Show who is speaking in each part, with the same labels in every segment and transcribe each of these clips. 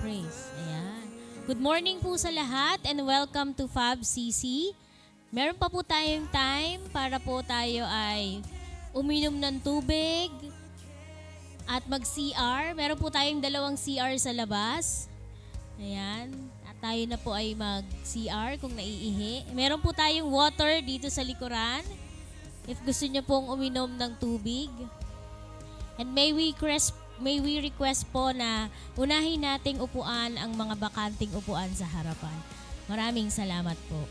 Speaker 1: Praise. Ayan. Good morning po sa lahat and welcome to Fab CC. Meron pa po tayong time para po tayo ay uminom ng tubig at mag-CR. Meron po tayong 2 CR sa labas. Ayan. At tayo na po ay mag-CR kung naiihi. Meron po tayong water dito sa likuran if gusto nyo pong uminom ng tubig. And may we request po na unahin nating upuan ang mga bakanting upuan sa harapan. Maraming salamat po.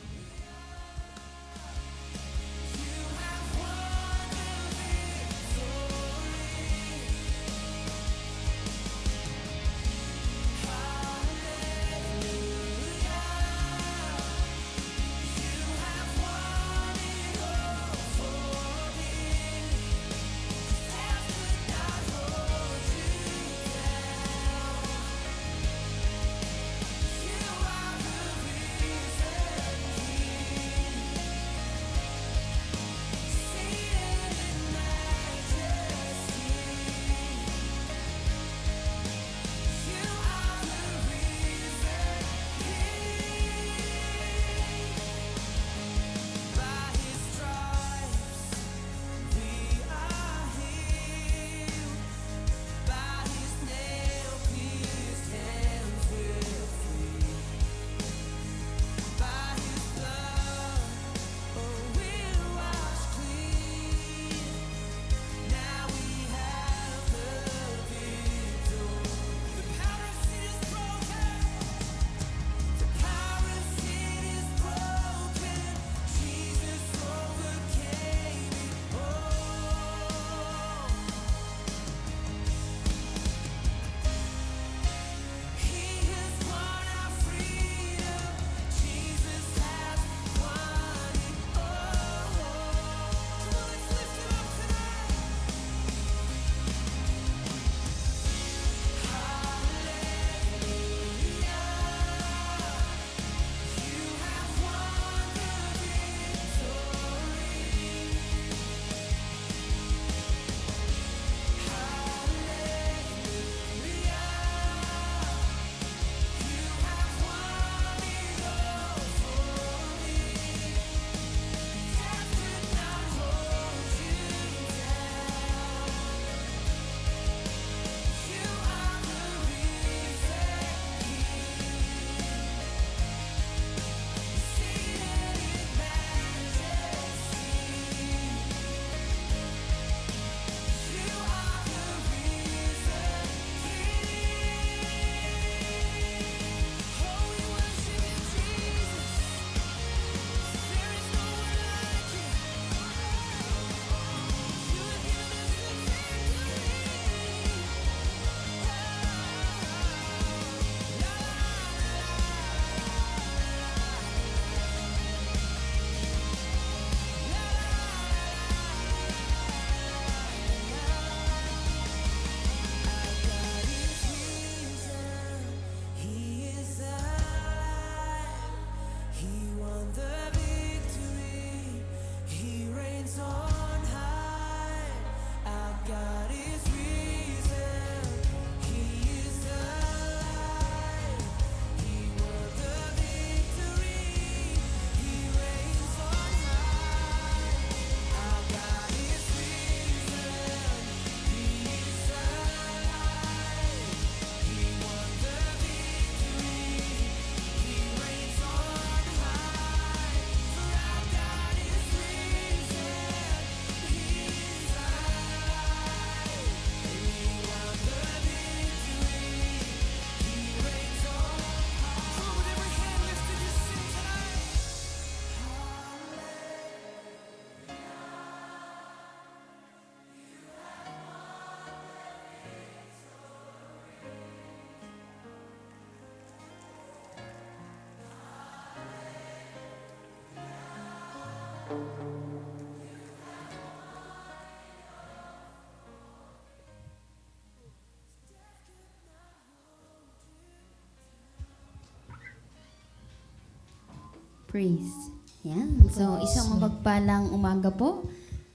Speaker 2: Praise. Yan. So, isang mapagpalang umaga po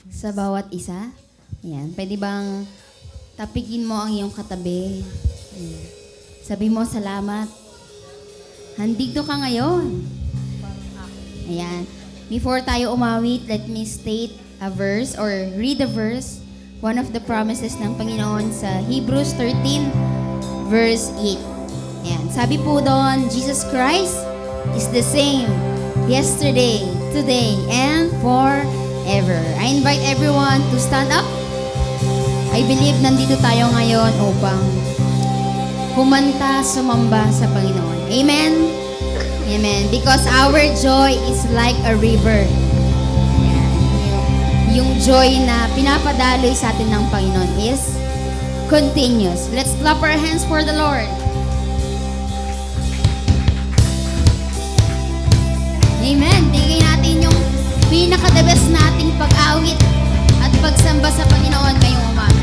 Speaker 2: sa bawat isa. Yan. Pwede bang tapikin mo ang iyong katabi? Yan. Sabi mo, salamat. Handito ka ngayon. Ayan. Before tayo umawit, let me state a verse or read a verse. One of the promises ng Panginoon sa Hebrews 13 verse 8. Ayan. Sabi po doon, Jesus Christ is the same yesterday, today, and forever. I invite everyone to stand up. I believe nandito tayo ngayon upang kumanta, sumamba sa Panginoon. Amen? Amen. Because our joy is like a river. Ayan. Yung joy na pinapadaloy sa atin ng Panginoon is continuous. Let's clap our hands for the Lord. Amen. Bigay natin yung pinaka-the best nating pag-awit at pagsamba sa Panginoon ngayong umaga.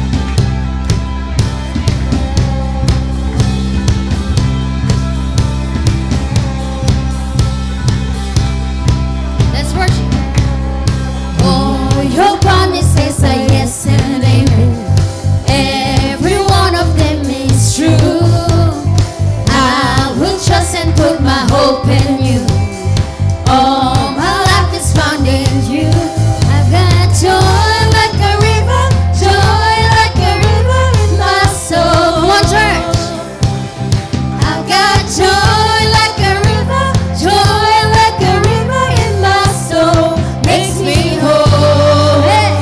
Speaker 2: Let's worship. Oh, your promises are yes and amen. Every one of them is true. I will trust and put my hope in you. All my life is found in you. I've got joy like a river, joy like a river in my soul. Come on, church. I've got joy like a river, joy like a river in my soul. Makes me whole. Hey.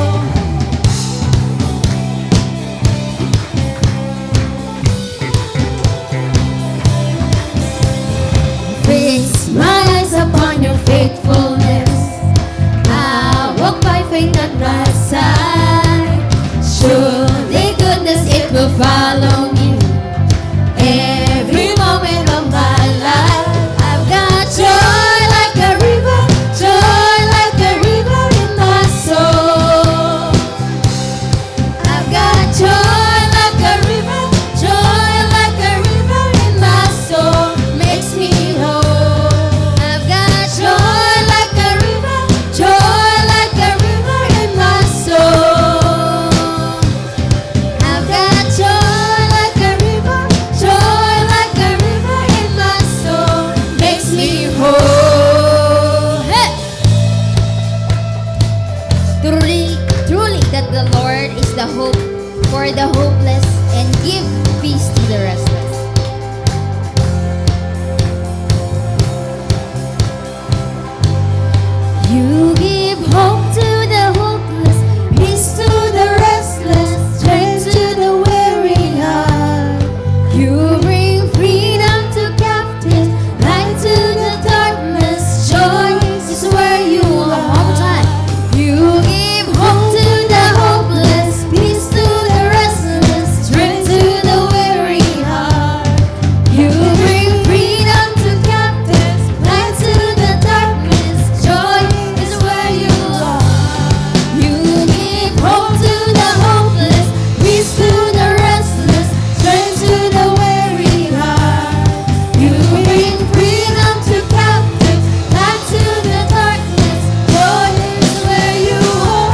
Speaker 2: Fix my eyes upon your faithfulness. I walk by faith at my side. Surely goodness it will follow me every moment of my life. I've got joy like a river, joy like a river in my soul. I've got joy like a river, joy like a river in my soul. Makes me whole. I've got joy like a river, joy like a river in my soul. I've got joy like a river, joy like a river in my soul. Makes me whole. Hey! Truly that the Lord is the hope for the hopeless and give peace to the restless. You give hope to the hopeless, peace to the restless, strength to the weary heart. You bring freedom to captives, light to the darkness, joy is where you are. One more time. You give hope to the hopeless, peace to the restless, strength to the weary heart. You bring freedom to captives, light to the darkness, joy is where you are. You give hope to the hopeless, peace to the restless, strength to the weary heart. You bring freedom to captives, light to the darkness, joy is where you are.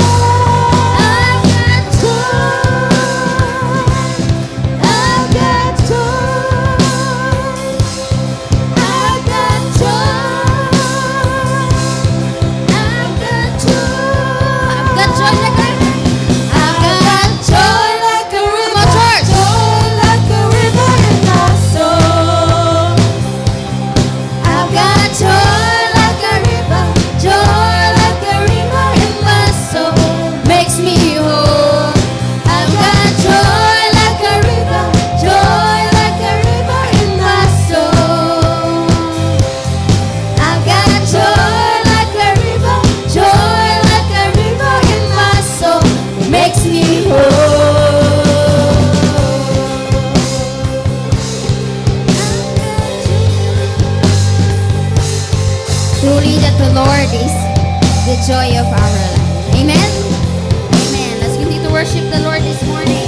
Speaker 2: I've got joy. I've got joy. I've got joy. I've got joy. I've got joy like a river. I've got joy like a river. Joy like a river in my soul. I've got joy like a river, joy like a river in my soul. Makes me whole. I've got joy like a river, joy like a river in my soul. I've got joy like a river, joy like a river in my soul. Makes me whole. Truly that the Lord is the joy of our life. Amen? Amen. Let's continue to worship the Lord this morning.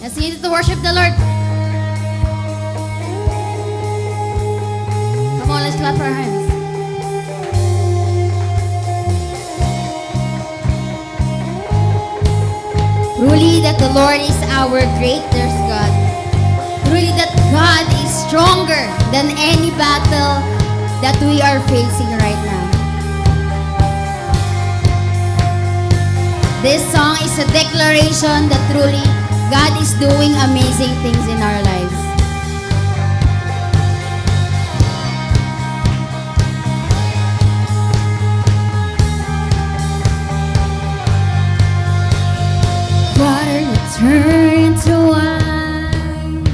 Speaker 2: Let's continue to worship the Lord. Come on, let's clap our hands. the Lord is our greater God. Truly that God is stronger than any battle that we are facing right now. This song is a declaration that truly God is doing amazing things in our lives. Water will turn into wine.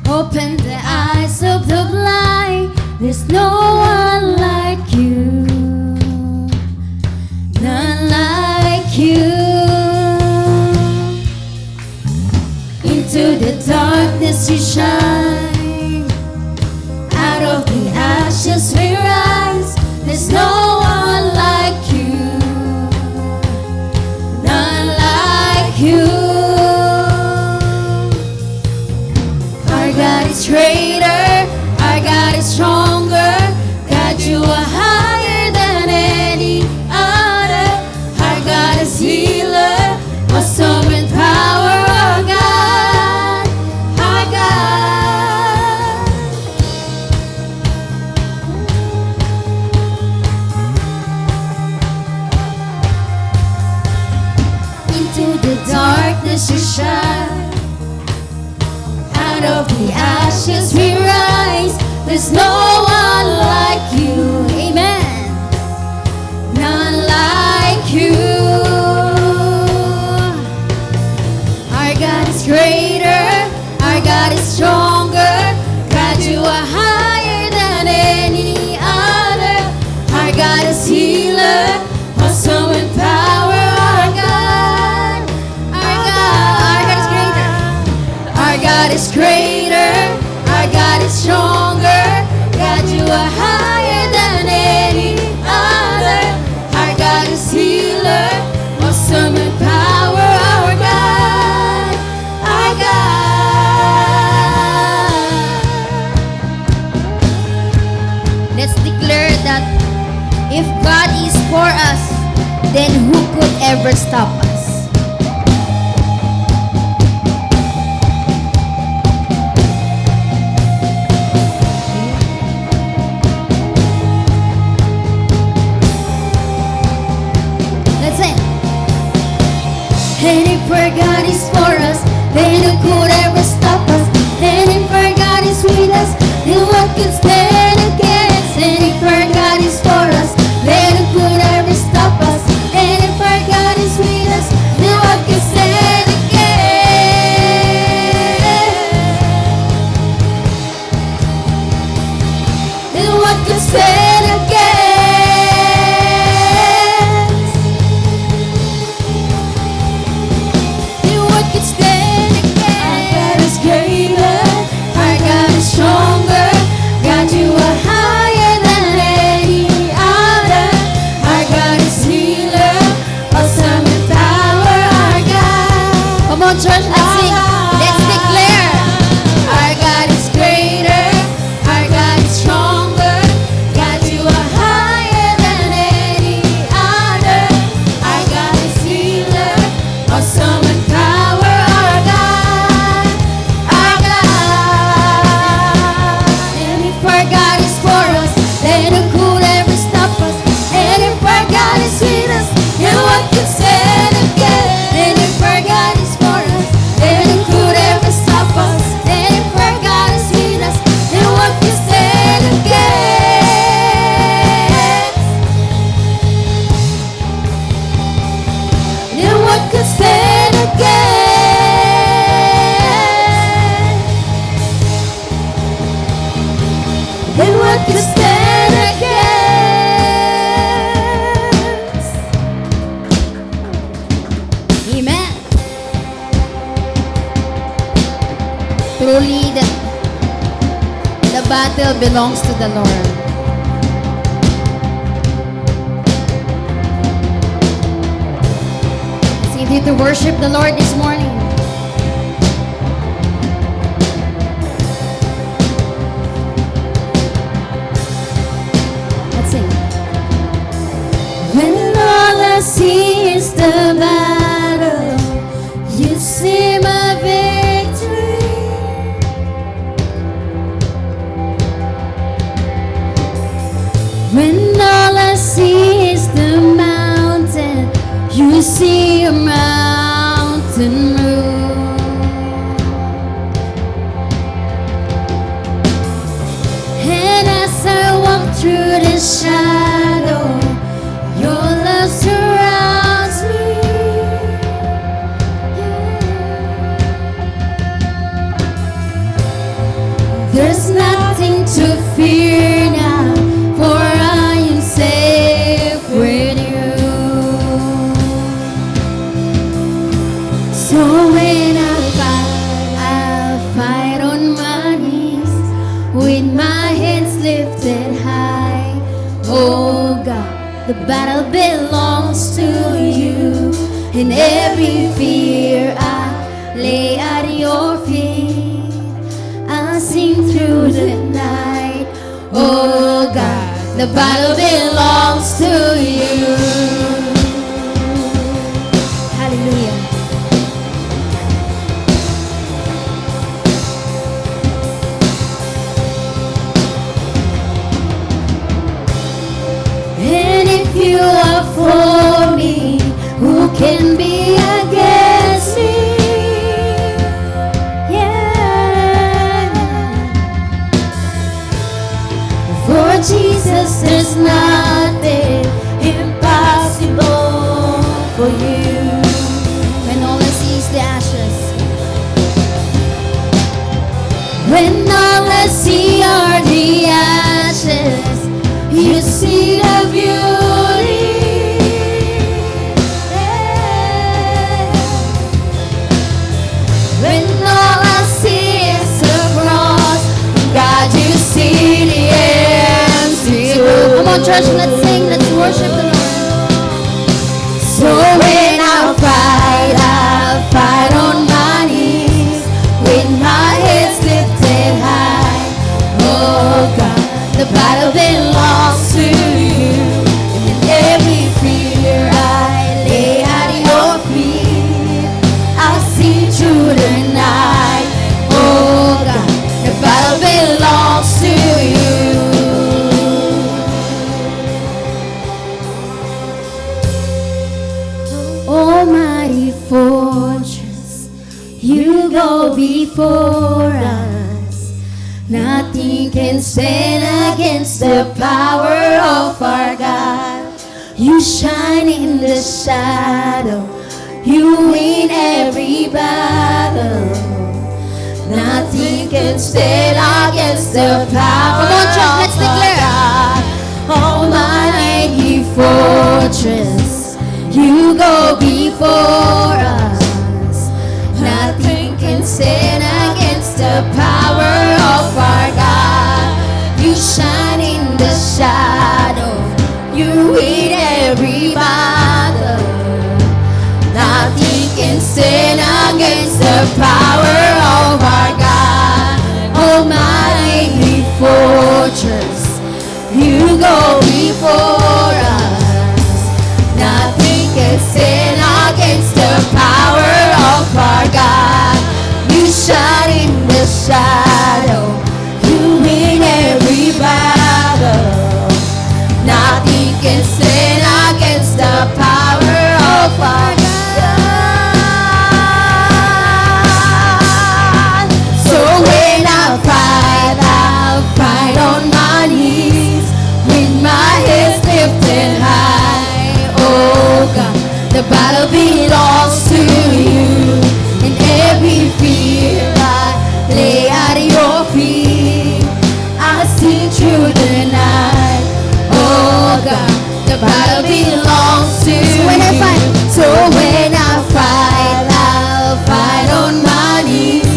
Speaker 2: Open the eyes of the blind. There's no one like you. None like you. Into the darkness you shine. Out of the ashes we rise. There's no one like you. None like you. Our God is greater. Our God is stronger. God, you are higher than any other. Our God is healer. Awesome in power. Our God. Our God. Into the darkness you shine. Out of the ashes we rise. There's no one like you. Amen. None like you. Our God is greater. Our God is stronger. God, you are higher than any other. Our God is healer. Awesome in power. Our God. Our God. Our God is greater. Our God is greater. Our God is stronger. God, you are higher than any other. Our God is healer. Awesome in power. Our God. Our God. Let's declare that if God is for us, then who could ever stop us? Let's sing. And if our God is for us, then who could ever stop us? And if our God is with us, then what could stand against? And if our God is for us, then who could ever stop us? And if our God is with us, then what could stand against? Then what could stand against? Then what could stand against? Our God is greater. Our God is stronger. God, you are higher than any other. Our God is healer. Awesome in power. Our God. Come on, church, let's sing. Let's declare. Our God is greater. Our God is stronger. God, you are higher than any other. Our God is healer. Awesome in power. Our God. Our God. And if our God is for us, then who could ever stop us? And if our God is with us, then what could stand against? And if our God is for us, then who could ever stop us? And if our God is with us, then what could stand against? Then what could stand against? Then what could stand against? Amen. Truly, the battle belongs to the Lord. Let's continue to worship the Lord this morning. Let's sing. When all I see is the battle, you When all I see is the mountain, you see a mountain move. And as I walk through the shadow, your love surrounds me. There's nothing to fear now, for I am safe with you. So when I'll fight on my knees, with my hands lifted high. Oh God, the battle belongs to you, and every fear I lay at your feet. I'll sing through the night. Oh God, the battle belongs to you. Hallelujah. And if you are for me, who can be against me? For Jesus, there's nothing impossible for you. When all I see is the ashes, when all I see are the ashes, you see the beauty. When all I see is the cross, God, you see the empty tomb. Come on, church, let's sing, let's worship the Lord. So when I'll fight on my knees, with my head lifted high. Oh God, the battle belongs to you, and every fear I lay at your feet. I'll see through the night. Oh God, the battle belongs to you. Almighty fortress, you go before us. Nothing can stand against the power of our God. You shine in the shadow, you win every battle. Nothing can stand against the power. Come on, church, let's declare. Almighty fortress, you go before us. Nothing can stand against the power of our God. You shine in the shadow, you win every battle. Nothing can stand against the power of our God. Almighty fortress, you go before us. Nothing can stand against the power of our God. You shine in the shadow, you win every battle. Nothing can stand against the power of our God. So when I'll fight on my knees, with my head lifted high. Oh God, the battle belongs to you, and every fear I lay at your feet. I see through the night. Oh God, the battle belongs to you. So when I fight, I'll fight on my knees,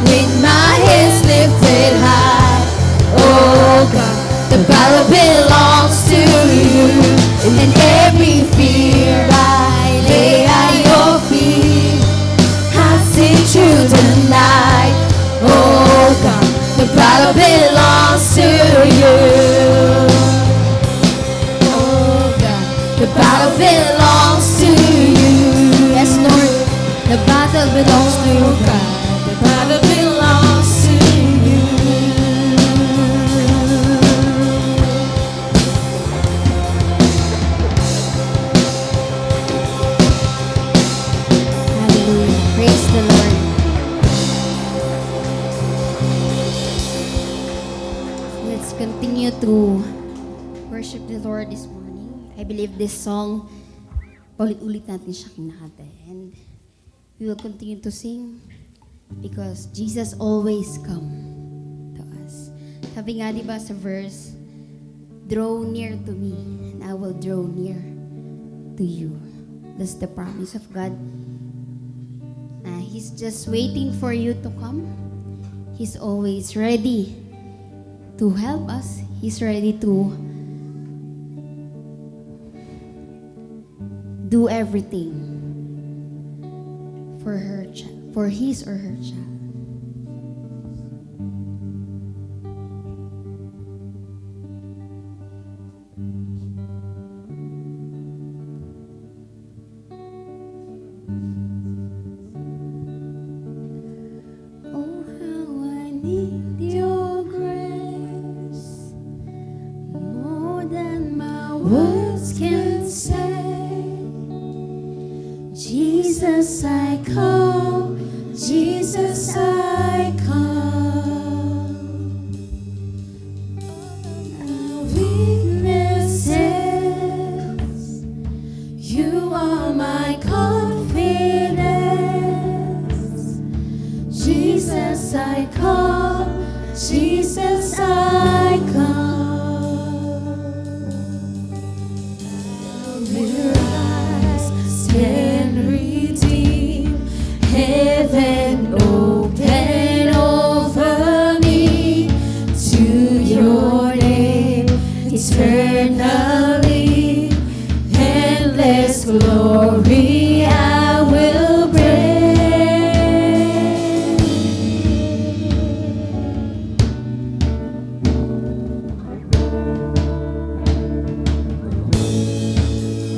Speaker 2: with my hands lifted high. Oh God, the battle belongs to you, and every fear I lay at your feet. I see through the night. Oh God, the battle belongs to you. Oh God, the battle belongs to you. Yes, Lord, the battle belongs to you, God. The battle belongs to you. continue to worship the Lord this morning. I believe this song, paulit-ulit natin siya kinakanta. And we will continue to sing because Jesus always come to us. Sabi nga diba sa verse, draw near to me and I will draw near to you. That's the promise of God. He's just waiting for you to come. He's always ready to help us. He's ready to do everything for his or her child. Oh, how I need your grace more than my words can say. Jesus, I come. Jesus, I come. Our weaknesses, you are my confidence. Jesus, I come. Jesus, I come. Will rise, stand redeemed, heaven open over me to your name eternally, endless glory I will bring.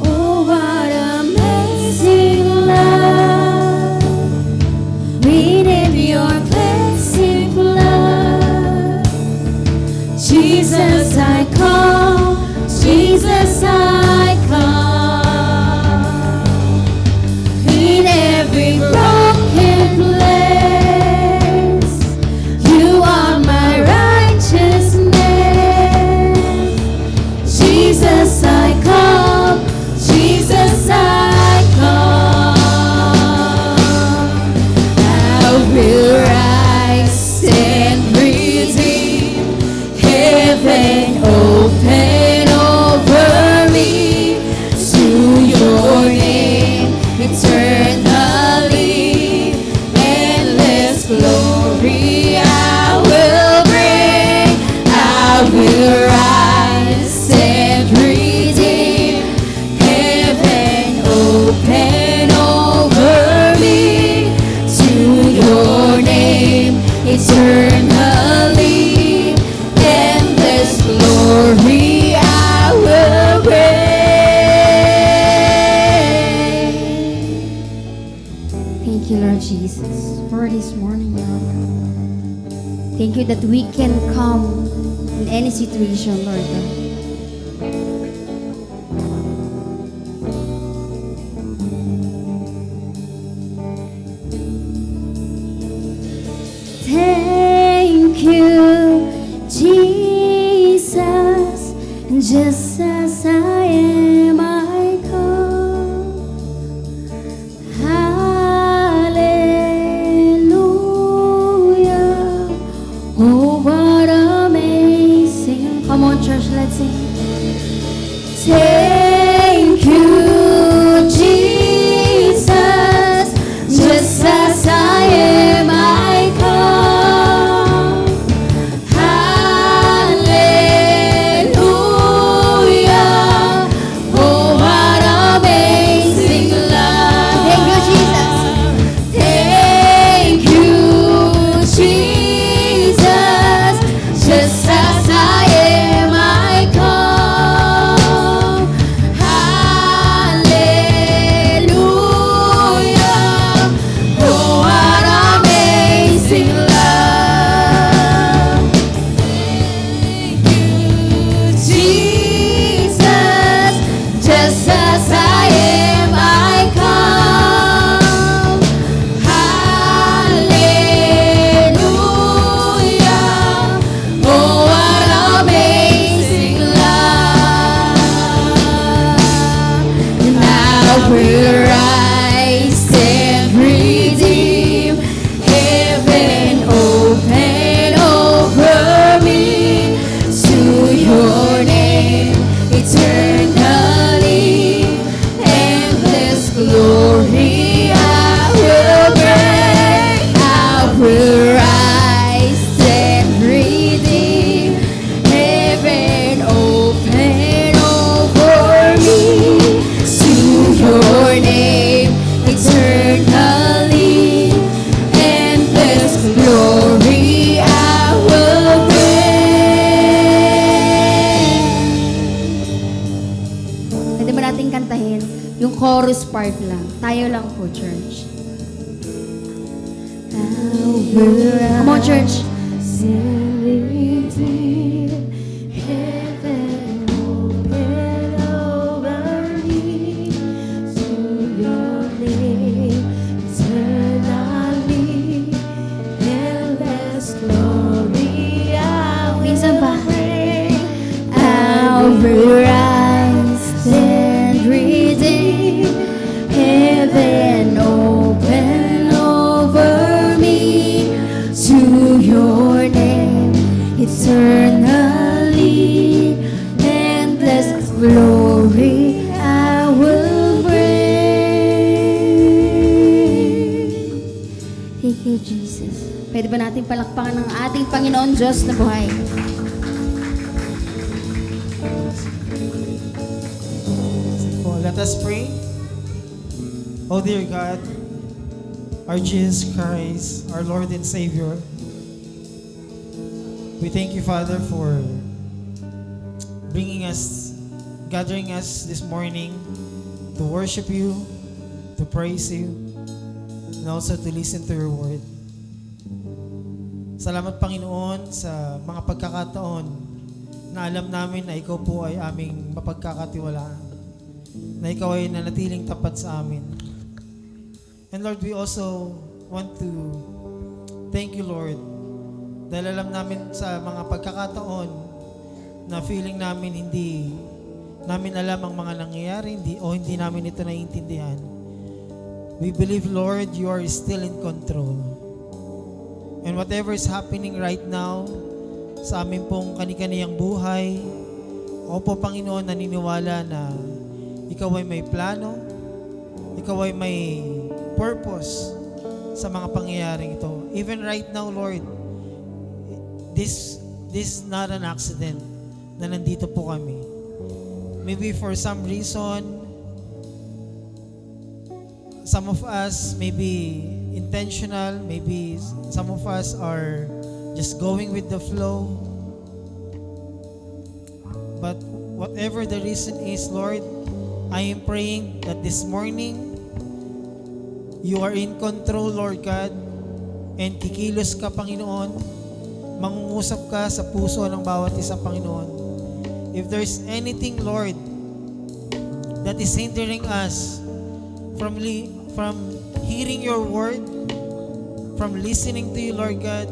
Speaker 2: Oh, what amazing love, we need your cleansing blood. Jesus, I come. Jesus, I come. In every broken place, you are my righteousness. Jesus, I come. Jesus, I come. I will rise, stand redeemed, heaven open over me to your name eternally, endless glory I will bring. I will rise, stand redeemed, heaven open over me to your name eternally, endless glory I will bring. Thank you, Lord Jesus, for this morning, Lord. Thank you that we can come in any situation, Lord God. Thank you, Jesus, just as I am, I come. Hallelujah. Oh, what amazing. Come on, church, let's sing. Thank you, Jesus, just as I am, I come. Hallelujah. Oh, what amazing love. Thank you, Jesus. Thank you, Jesus. chorus part lang. Tayo lang po, church. Come on, church. Heaven open over me to your name eternally. Endless glory I will bring. I'll rise and redeem. Heaven open over me to your name eternally. Endless glory I will bring. Thank you, Jesus. Pwede ba natin palakpakan ng ating Panginoon Diyos na buhay?
Speaker 3: Let us pray. Oh dear God, our Jesus Christ, our Lord and Savior, we thank you, Father, for gathering us this morning to worship you, to praise you, and also to listen to your word. Salamat, Panginoon, sa mga pagkakataon na alam namin na ikaw po ay aming mapagkakatiwalaan, na ikaw ay nanatiling tapat sa amin. And Lord, we also want to thank you, Lord, dahil alam namin sa mga pagkakataon na feeling namin hindi namin alam ang mga nangyayari, hindi namin ito naiintindihan. We believe, Lord, you are still in control. And whatever is happening right now sa amin pong kani-kaniyang buhay, ako po, Panginoon, naniniwala na ikaw ay may plano, ikaw ay may purpose sa mga pangyayaring ito. Even right now, Lord, this is not an accident na nandito po kami. Maybe for some reason, some of us may be intentional, maybe some of us are just going with the flow. But whatever the reason is, Lord, I am praying that this morning, you are in control, Lord God, and kikilos ka, Panginoon. Mangungusap ka sa puso ng bawat isa, Panginoon. If there's anything, Lord, that is hindering us from hearing your word, from listening to you, Lord God,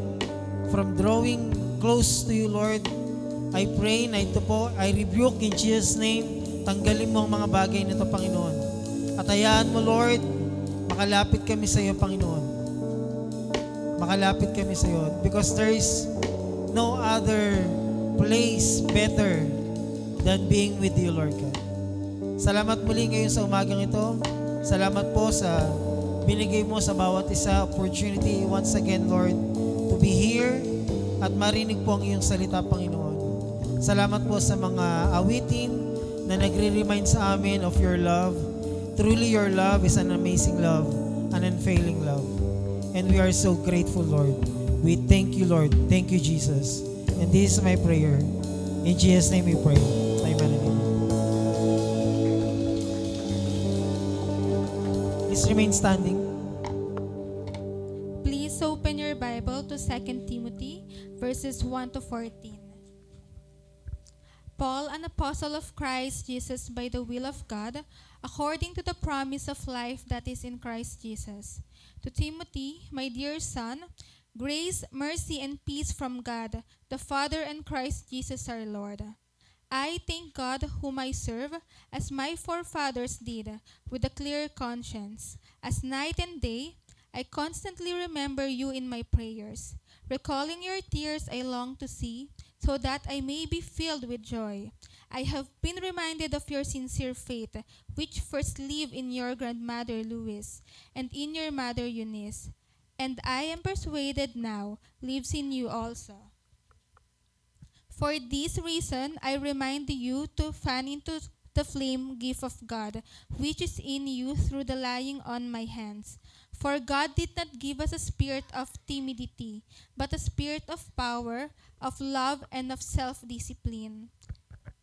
Speaker 3: from drawing close to you, Lord, I pray na ito po, I rebuke in Jesus' name, tanggalin mo ang mga bagay na ito, Panginoon. At hayaan mo, Lord, makalapit kami sa iyo, Panginoon. Makalapit kami sa iyo. Because there is no other place better than being with you, Lord God. Salamat muli ngayon sa umagang ito. Salamat po sa binigay mo sa bawat isa opportunity once again, Lord, to be here at marinig po ang iyong salita, Panginoon. Salamat po sa mga awitin na nagre-remind sa amin of your love. Truly, your love is an amazing love, an unfailing love. And we are so grateful, Lord. We thank you, Lord. Thank you, Jesus. And this is my prayer. In Jesus' name we pray. Amen and amen. Please remain standing.
Speaker 4: Please open your Bible to 2 Timothy verses 1 to 14. Paul, an apostle of Christ Jesus by the will of God, according to the promise of life that is in Christ Jesus. To Timothy, my dear son, grace, mercy, and peace from God, the Father and Christ Jesus our Lord. I thank God whom I serve, as my forefathers did, with a clear conscience. As night and day, I constantly remember you in my prayers. Recalling your tears I long to see, so that I may be filled with joy. I have been reminded of your sincere faith, which first lived in your grandmother Louise, and in your mother Eunice, and I am persuaded now lives in you also. For this reason, I remind you to fan into the flame gift of God, which is in you through the laying on my hands. For God did not give us a spirit of timidity, but a spirit of power, of love, and of self-discipline.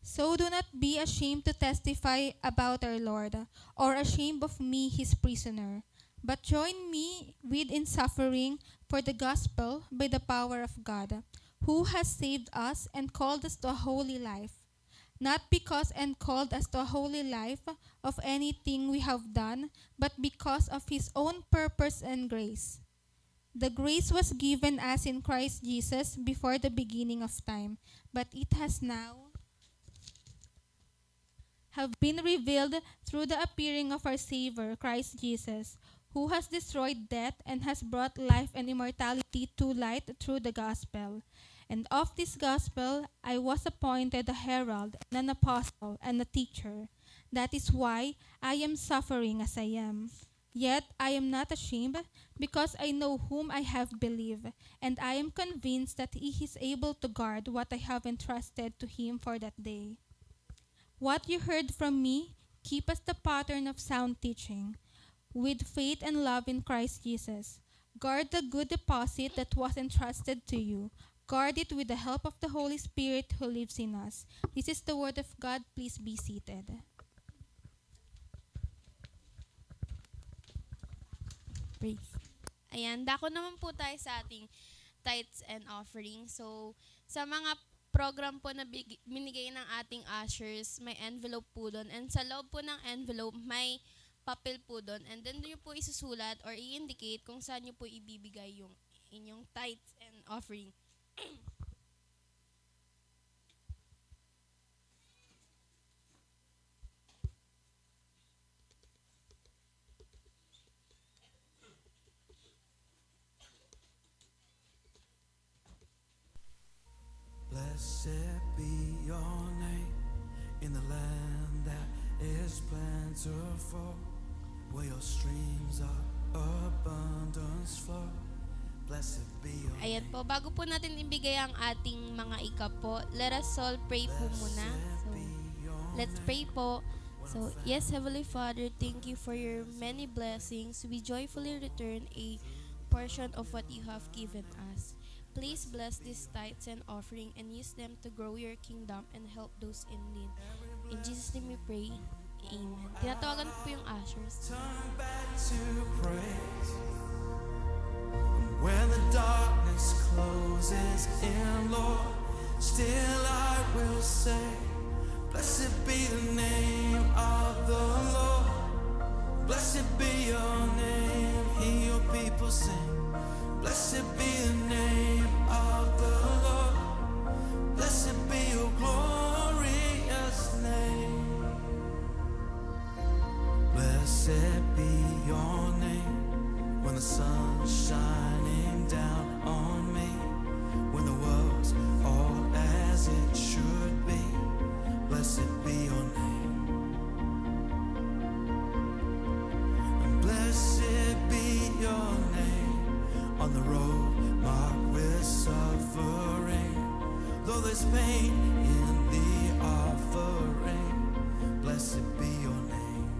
Speaker 4: So do not be ashamed to testify about our Lord, or ashamed of me, his prisoner, but join me with in suffering for the gospel by the power of God, who has saved us and called us to a holy life, not because and called us to a holy life of anything we have done, but because of his own purpose and grace. The grace was given us in Christ Jesus before the beginning of time, but it has now have been revealed through the appearing of our Savior, Christ Jesus, who has destroyed death and has brought life and immortality to light through the gospel. And of this gospel I was appointed a herald, and an apostle, and a teacher. That is why I am suffering as I am. Yet I am not ashamed, because I know whom I have believed, and I am convinced that he is able to guard what I have entrusted to him for that day. What you heard from me, keep as the pattern of sound teaching, with faith and love in Christ Jesus. Guard the good deposit that was entrusted to you. Guard it with the help of the Holy Spirit who lives in us. This is the word of God. Please be seated.
Speaker 5: Praise. Ayan, dako naman po tayo sa ating tithes and offering. So, sa mga program po na binigay ng ating ushers, may envelope po doon. And sa loob po ng envelope, may papel po doon. And then doon nyo po isusulat or i-indicate kung saan nyo po ibibigay yung inyong tithes and offering.
Speaker 6: Blessed be your name in the land that is plentiful, where your streams of abundance flow. Blessed be your
Speaker 5: Ayan po, bago po natin ibigay ang ating mga ikapo, let us all pray po muna. So, let's pray po. So, yes, Heavenly Father, thank you for your many blessings. We joyfully return a portion of what you have given us. Please bless these tithes and offering and use them to grow your kingdom and help those in need. In Jesus' name we pray. Amen. Tinatawagan ko po yung ushers.
Speaker 6: turn back to praise. When the darkness closes in, Lord, still I will say, blessed be the name of the Lord. Blessed be your name. Hear your people sing. Blessed be the name of the Lord. Blessed be your glorious name. Blessed be your name when the sun's shining down on me, when the world's all as it should be. Blessed be your name. And blessed be your name on the road marked with suffering. Though there's pain in the offering, blessed be your name.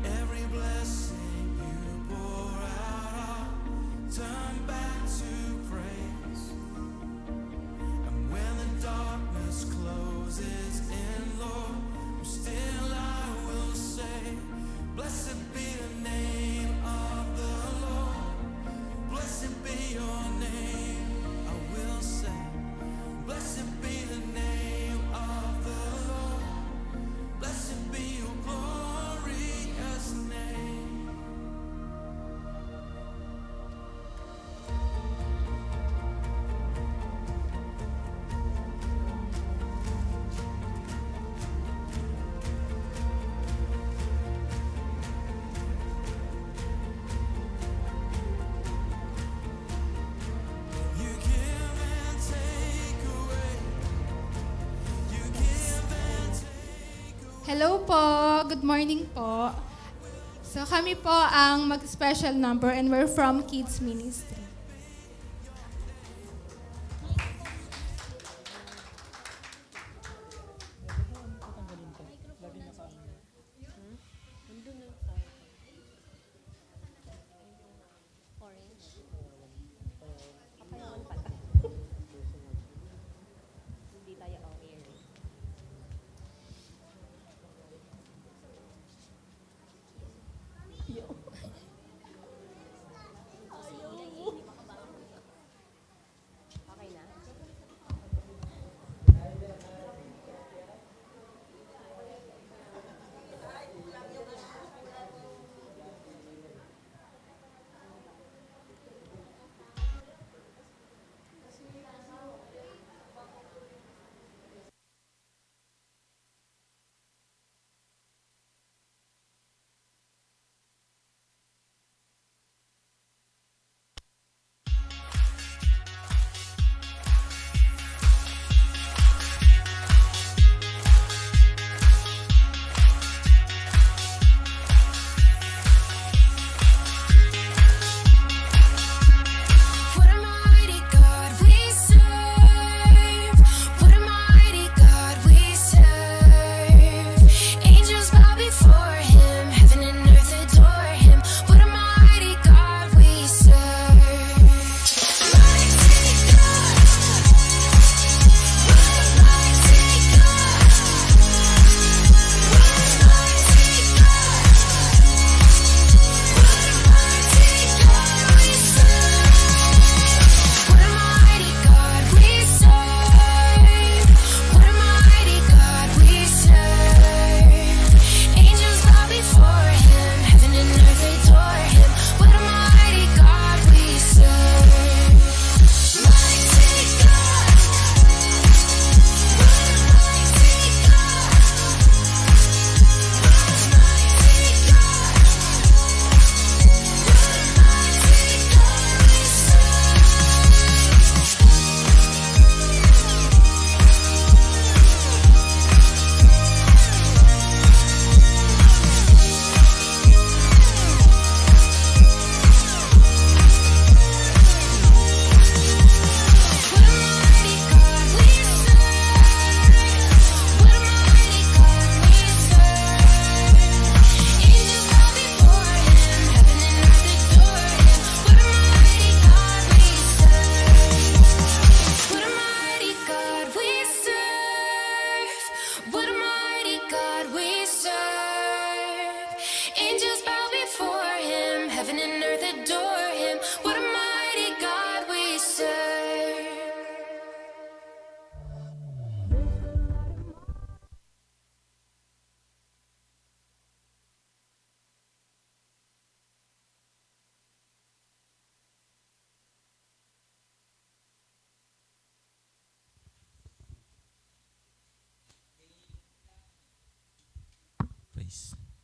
Speaker 6: Every blessing you pour out, I'll turn back to praise. And when the darkness closes in, Lord, still I will say, blessed be the name of the Lord. Blessed be your name, I will say. Blessed be the name of the Lord. Blessed be your glorious name. You give and take away. You give and take away.
Speaker 4: Hello po, good morning po. So kami po ang mag-special number and we're from Kids Ministry.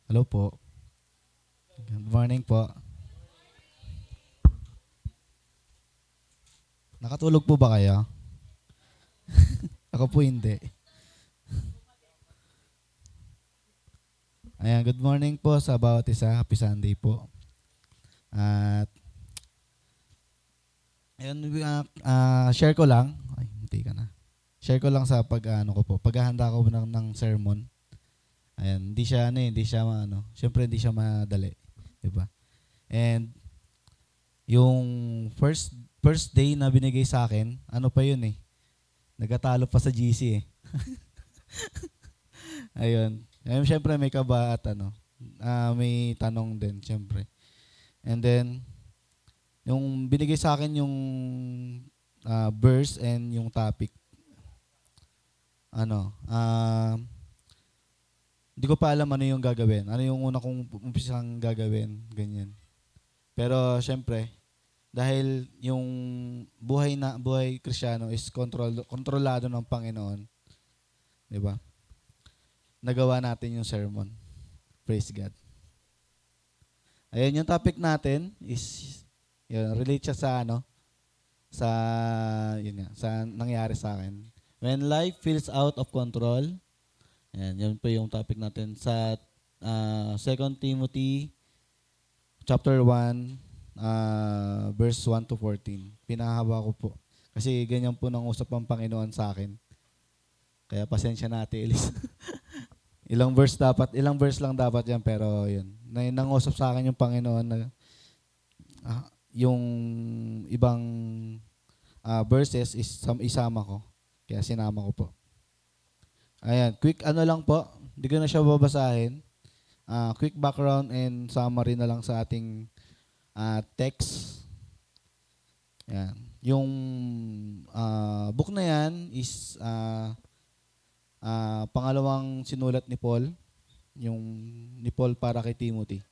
Speaker 7: Hello po. Good morning po. Nakatulog po ba kayo? Ako po hindi. Ayan, good morning po sa bawat isa. Happy Sunday po. At ayun, share ko lang. Ay, hindi ka na. Share ko lang sa paghahanda ko ng sermon. Ayan, hindi siya syempre hindi siya madali, 'di ba? And yung first day na binigay sa akin, ano pa 'yun eh. Nagatalo pa sa GC eh. Ayun. Ayun, syempre may kaba at may tanong din syempre. And then yung binigay sa akin yung verse and yung topic. Hindi ko pa alam ano yung gagawin. Ano yung una kong umpisang gagawin, ganyan. Pero syempre, dahil yung buhay Kristiyano is kontrolado ng Panginoon, 'di ba? Nagawa natin yung sermon. Praise God. Ayun yung topic natin is relate siya sa nangyari sa akin. When life feels out of control. Yan po yung topic natin sa 2 Timothy chapter 1 verse 1 to 14. Pinahaba ko po. Kasi ganyan po nang usap ang Panginoon sa akin. Kaya pasensya na Ate Elise. ilang verse lang dapat yan, pero yun. Nangusap sa akin yung Panginoon na yung ibang verses is isama ko. Kaya sinama ko po. Ayan, quick lang po. Hindi ko na siya babasahin. Quick background and summary na lang sa ating text. Ayan. Yung book na yan is pangalawang sinulat ni Paul. Yung ni Paul para kay Timothy.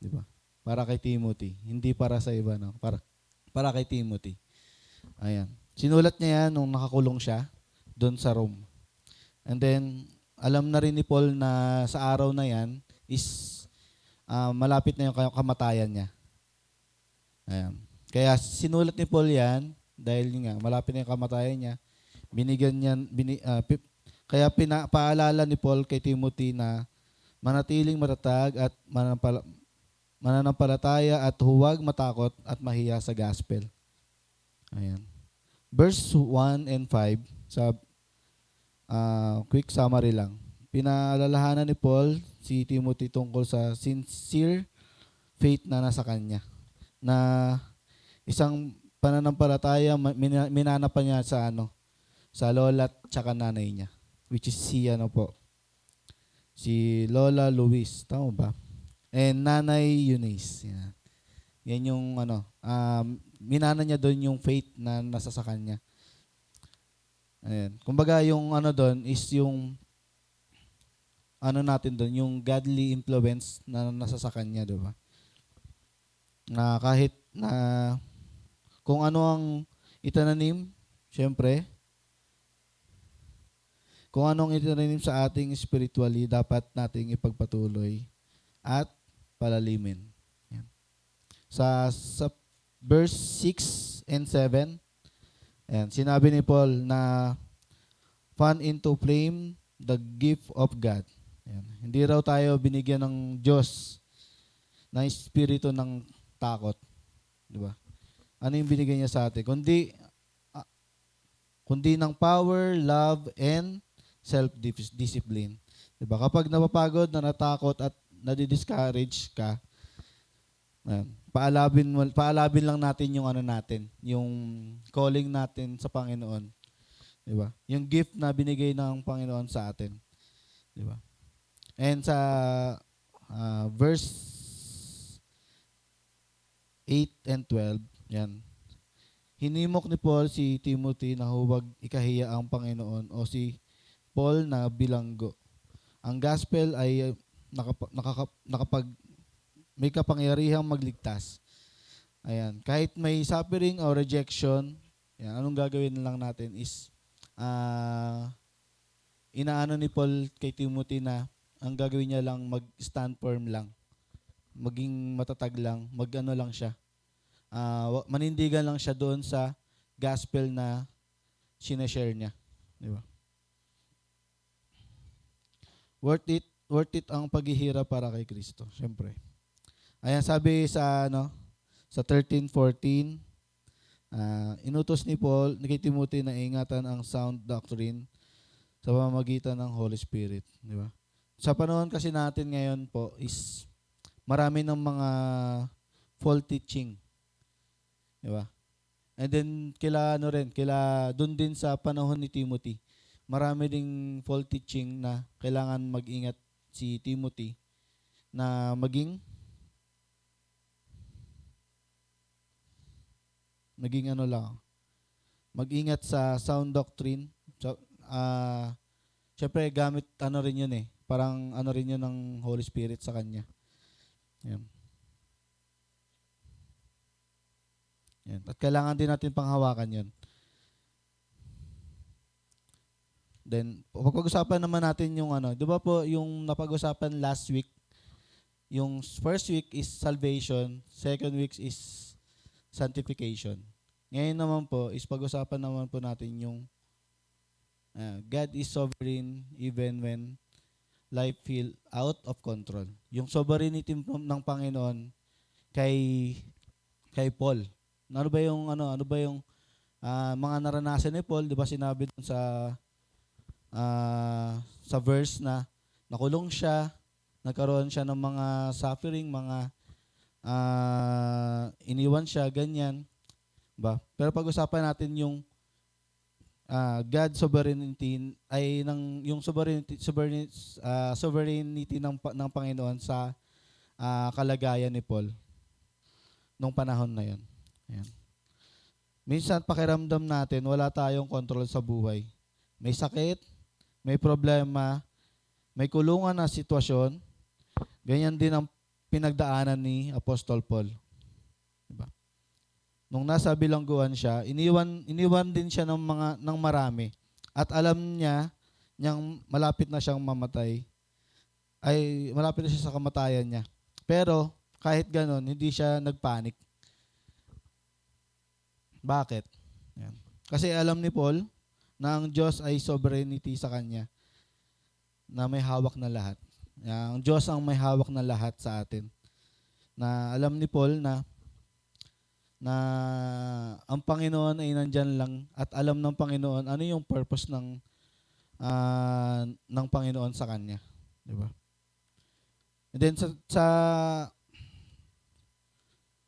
Speaker 7: Di ba? Para kay Timothy. Hindi para sa iba, no? Para kay Timothy. Ayan. Sinulat niya yan nung nakakulong siya doon sa Rome. And then, alam na rin ni Paul na sa araw na yan is malapit na yung kamatayan niya. Ayan. Kaya sinulat ni Paul yan dahil nga malapit na yung kamatayan niya. Kaya paalala ni Paul kay Timothy na manatiling matatag at mananampalataya at huwag matakot at mahiya sa gospel. Ayan. Verse 1 and 5 sa quick summary lang. Pinaalalahanan ni Paul si Timothy tungkol sa sincere faith na nasa kanya. Na isang pananampalataya minana pa niya sa lola at saka nanay niya. Which is si Lola Luis. Tama ba? And Nanay Eunice. Yan yung minana niya doon yung faith na nasa sa kanya. Ayan. Kumbaga yung doon is yung natin doon, yung godly influence na nasa sa kanya, di ba? Na kahit na kung ano ang itananim, syempre, kung anong itananim sa ating spiritually, dapat nating ipagpatuloy at palalimin. Ayan. Sa verse 6 and 7, ayan, sinabi ni Paul na fan into flame the gift of God. Ayan. Hindi raw tayo binigyan ng Diyos ng espiritu ng takot. Di ba? Ano yung binigay niya sa atin? Kundi ng power, love, and self-discipline. Di ba? Kapag napapagod, natakot at nadi-discourage ka, ayan, paalabin lang natin yung yung calling natin sa Panginoon. Di ba? Yung gift na binigay ng Panginoon sa atin. Di ba? And sa verse 8 and 12, yan. Hinimok ni Paul si Timothy na huwag ikahiya ang Panginoon o si Paul na bilanggo. Ang gospel ay may kapangyarihang magligtas. Ayan. Kahit may suffering or rejection, yan, anong gagawin lang natin is inaano ni Paul kay Timothy na ang gagawin niya lang mag-stand firm lang. Maging matatag lang, mag-ano lang siya. Manindigan lang siya doon sa gospel na sinashare niya. Di ba? Worth it ang paghihirap para kay Kristo, syempre. Ayan, sabi sa 13:14, inutos ni Paul kay Timothy na ingatan ang sound doctrine sa pamamagitan ng Holy Spirit, di ba? Sa panahon kasi natin ngayon po is marami ng mga false teaching, di ba? And then doon din sa panahon ni Timothy, marami ding false teaching na kailangan mag-ingat si Timothy na maging mag-ingat sa sound doctrine. So, syempre gamit rin yun parang rin yun ng Holy Spirit sa kanya. Yan. At kailangan din natin panghawakan yun. Then, pag-usapan naman natin yung di ba po yung napag-usapan last week, yung first week is salvation, second week is sanctification. Ngayon naman po, is pag-usapan naman po natin yung God is sovereign even when life feel out of control. Yung sovereignty ng Panginoon kay Paul. Ano ba yung mga naranasan ni Paul, 'di ba sinabi dun sa verse na nakulong siya, nagkaroon siya ng mga suffering, mga iniwan siya, ganyan. Ba? Pero pag-usapan natin yung God sovereignty ay yung sovereignty ng Panginoon sa kalagayan ni Paul nung panahon na 'yon. Ayan. Minsan pakiramdam natin wala tayong control sa buhay. May sakit, may problema, may kulungan na sitwasyon. Ganyan din ang pinagdaanan ni Apostol Paul. Diba? Nung nasa bilangguan siya, iniwan din siya ng marami. At alam niya, niyang malapit na siyang mamatay. Malapit na siya sa kamatayan niya. Pero kahit ganon, hindi siya nagpanik. Bakit? Yan. Kasi alam ni Paul na ang Diyos ay sovereignty sa kanya, na may hawak na lahat. Ang Diyos ang may hawak na lahat sa atin. Na alam ni Paul na ang Panginoon ay nandyan lang at alam ng Panginoon ano yung purpose ng Panginoon sa kanya, di ba? And then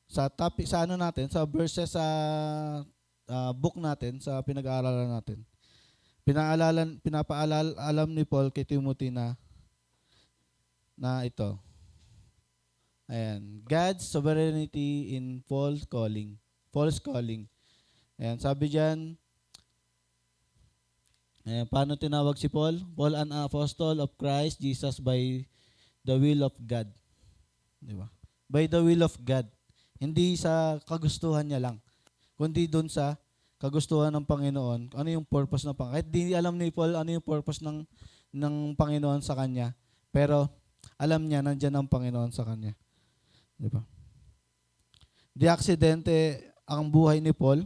Speaker 7: sa topic sa verses sa book natin, sa pinag-aaralan natin. Pinapaalam ni Paul kay Timothy na ito. Ayan, God's sovereignty in false calling. Ayan, sabi diyan, paano tinawag si Paul? Paul, an apostle of Christ Jesus by the will of God. Di ba? By the will of God. Hindi sa kagustuhan niya lang, kundi doon sa kagustuhan ng Panginoon. Ano yung purpose ng Panginoon? Kahit di alam ni Paul ano yung purpose ng Panginoon sa kanya, pero alam niya nandiyan ang Panginoon sa kanya. Di ba? Di aksidente ang buhay ni Paul.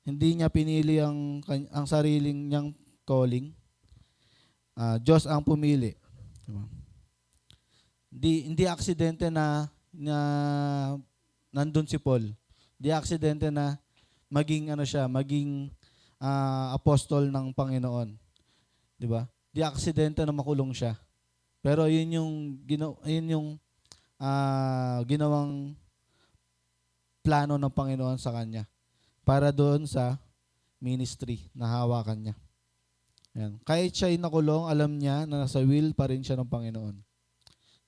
Speaker 7: Hindi niya pinili ang sariling niyang calling. Diyos ang pumili. Di ba? Hindi aksidente na nandun si Paul. Di aksidente na maging apostol ng Panginoon. Di ba? Di aksidente na makulong siya. Pero yun yung ginawang plano ng Panginoon sa kanya para doon sa ministry na hawakan niya. Yan. Kahit siya'y nakulong, alam niya na nasa will pa rin siya ng Panginoon.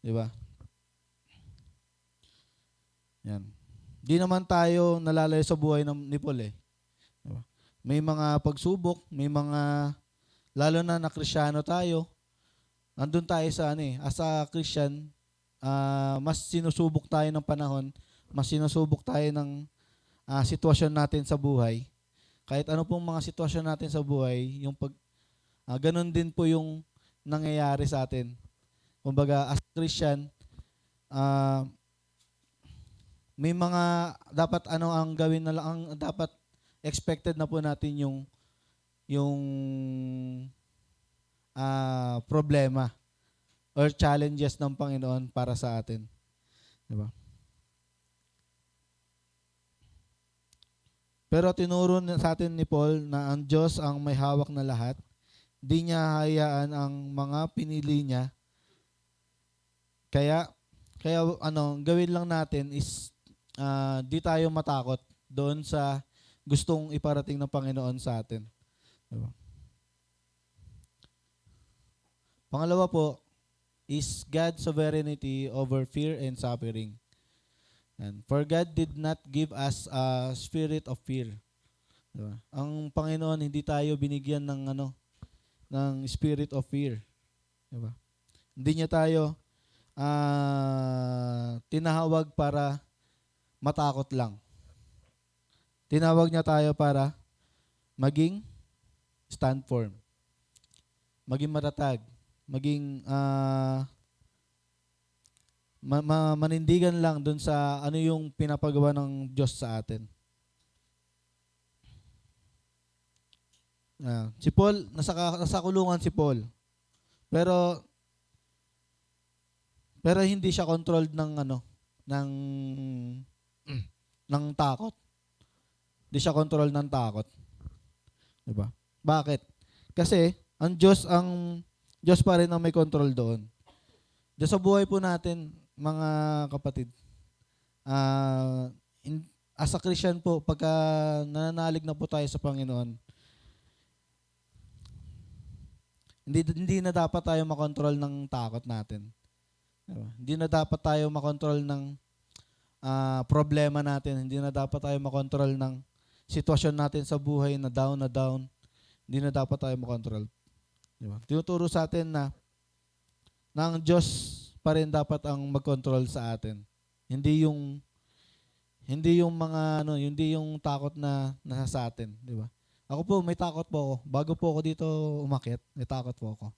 Speaker 7: Di ba? Yan. Di naman tayo nalalayo sa buhay ni Paul Di ba? May mga pagsubok, lalo na Kristyano tayo, nandun tayo as a Christian, mas sinusubok tayo ng panahon, mas sinusubok tayo ng sitwasyon natin sa buhay. Kahit ano pong mga sitwasyon natin sa buhay, ganun din po yung nangyayari sa atin. Kumbaga, as Christian, ah, may mga dapat ano ang gawin na lang, ang dapat expected na po natin yung problema or challenges ng Panginoon para sa atin. Diba? Pero tinuro sa atin ni Paul na ang Diyos ang may hawak na lahat. Di niya hayaan ang mga pinili niya. Kaya gawin lang natin is di tayo matakot doon sa gustong iparating ng Panginoon sa atin. Diba? Pangalawa po is God's sovereignty over fear and suffering. And for God did not give us a spirit of fear. Diba? Ang Panginoon hindi tayo binigyan ng spirit of fear. Diba? Hindi niya tayo tinahawag para matakot lang. Tinawag niya tayo para maging stand firm. Maging matatag, maging manindigan lang dun sa ano yung pinapagawa ng Diyos sa atin. Si Paul, nasa kulungan si Paul. Pero hindi siya controlled ng takot. Hindi siya controlled ng takot. 'Di ba? Bakit? Kasi ang Diyos pa rin ang may control doon. Diyan sa buhay po natin, mga kapatid, as a Christian po, pagka nananalig na po tayo sa Panginoon, hindi na dapat tayo makontrol ng takot natin. Diba? Hindi na dapat tayo makontrol ng problema natin. Hindi na dapat tayo makontrol ng sitwasyon natin sa buhay na down. Hindi na dapat tayo makontrol. Diba? Tinuturo sa atin na ang Diyos pa rin dapat ang mag-control sa atin. Hindi yung takot na nasa sa atin, di ba? Ako po, may takot po ako. Bago po ako dito umakyat, may takot po ako.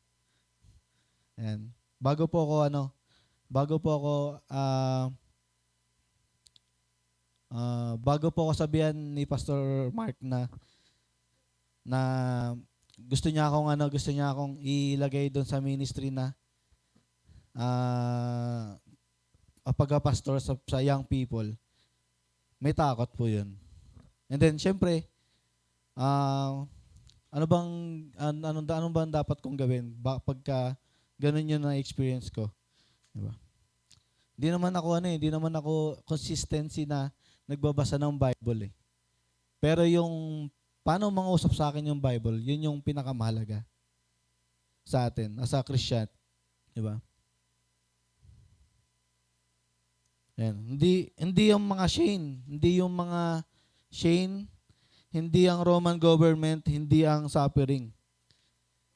Speaker 7: Ayan. Bago po ako sabihan ni Pastor Mark na gusto niya akong ilagay doon sa ministry na pagka-pastor sa young people, may takot po yun. And then, syempre, ano bang dapat kong gawin pagka ganun yun na experience ko? Diba? Hindi naman ako consistency na nagbabasa ng Bible eh. Pero yung paano mangusap sa akin yung Bible, yun yung pinakamahalaga sa atin as a Christian. Diba? Yan. Hindi yung mga Shane, hindi ang Roman government, hindi ang suffering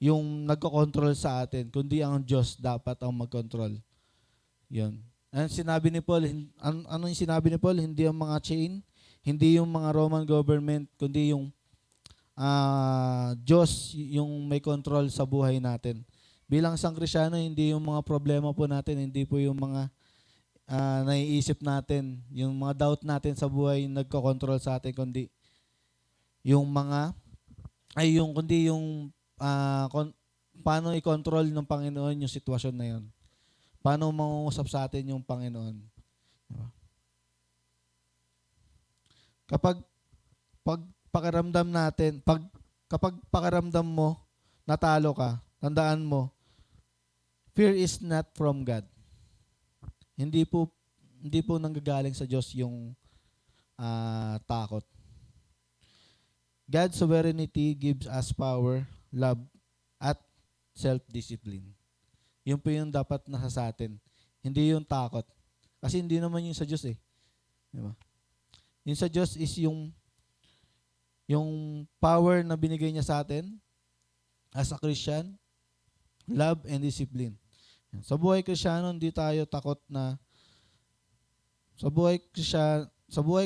Speaker 7: yung nagko-control sa atin, kundi ang Diyos dapat ang mag-control. Yun. Anong sinabi ni Paul? Hindi yung mga chain, hindi yung mga Roman government, kundi yung Diyos yung may control sa buhay natin. Bilang isang Kristiyano, hindi yung mga problema po natin, hindi po yung mga naiisip natin, yung mga doubt natin sa buhay nagko-control sa atin, kundi yung paano i-control ng Panginoon yung sitwasyon na yun. Paano mangungusap sa atin yung Panginoon. Diba? Kapag pakiramdam mo, natalo ka, tandaan mo, fear is not from God. Hindi po nanggagaling sa Diyos yung takot. God's sovereignty gives us power, love, at self-discipline. Yun po yung dapat nasa sa atin. Hindi yung takot. Kasi hindi naman yung sa Diyos eh. Diba? Yung sa Diyos is yung power na binigay niya sa atin as a Christian, love and discipline. Sa buhay Kristiyano, hindi tayo takot na sa buhay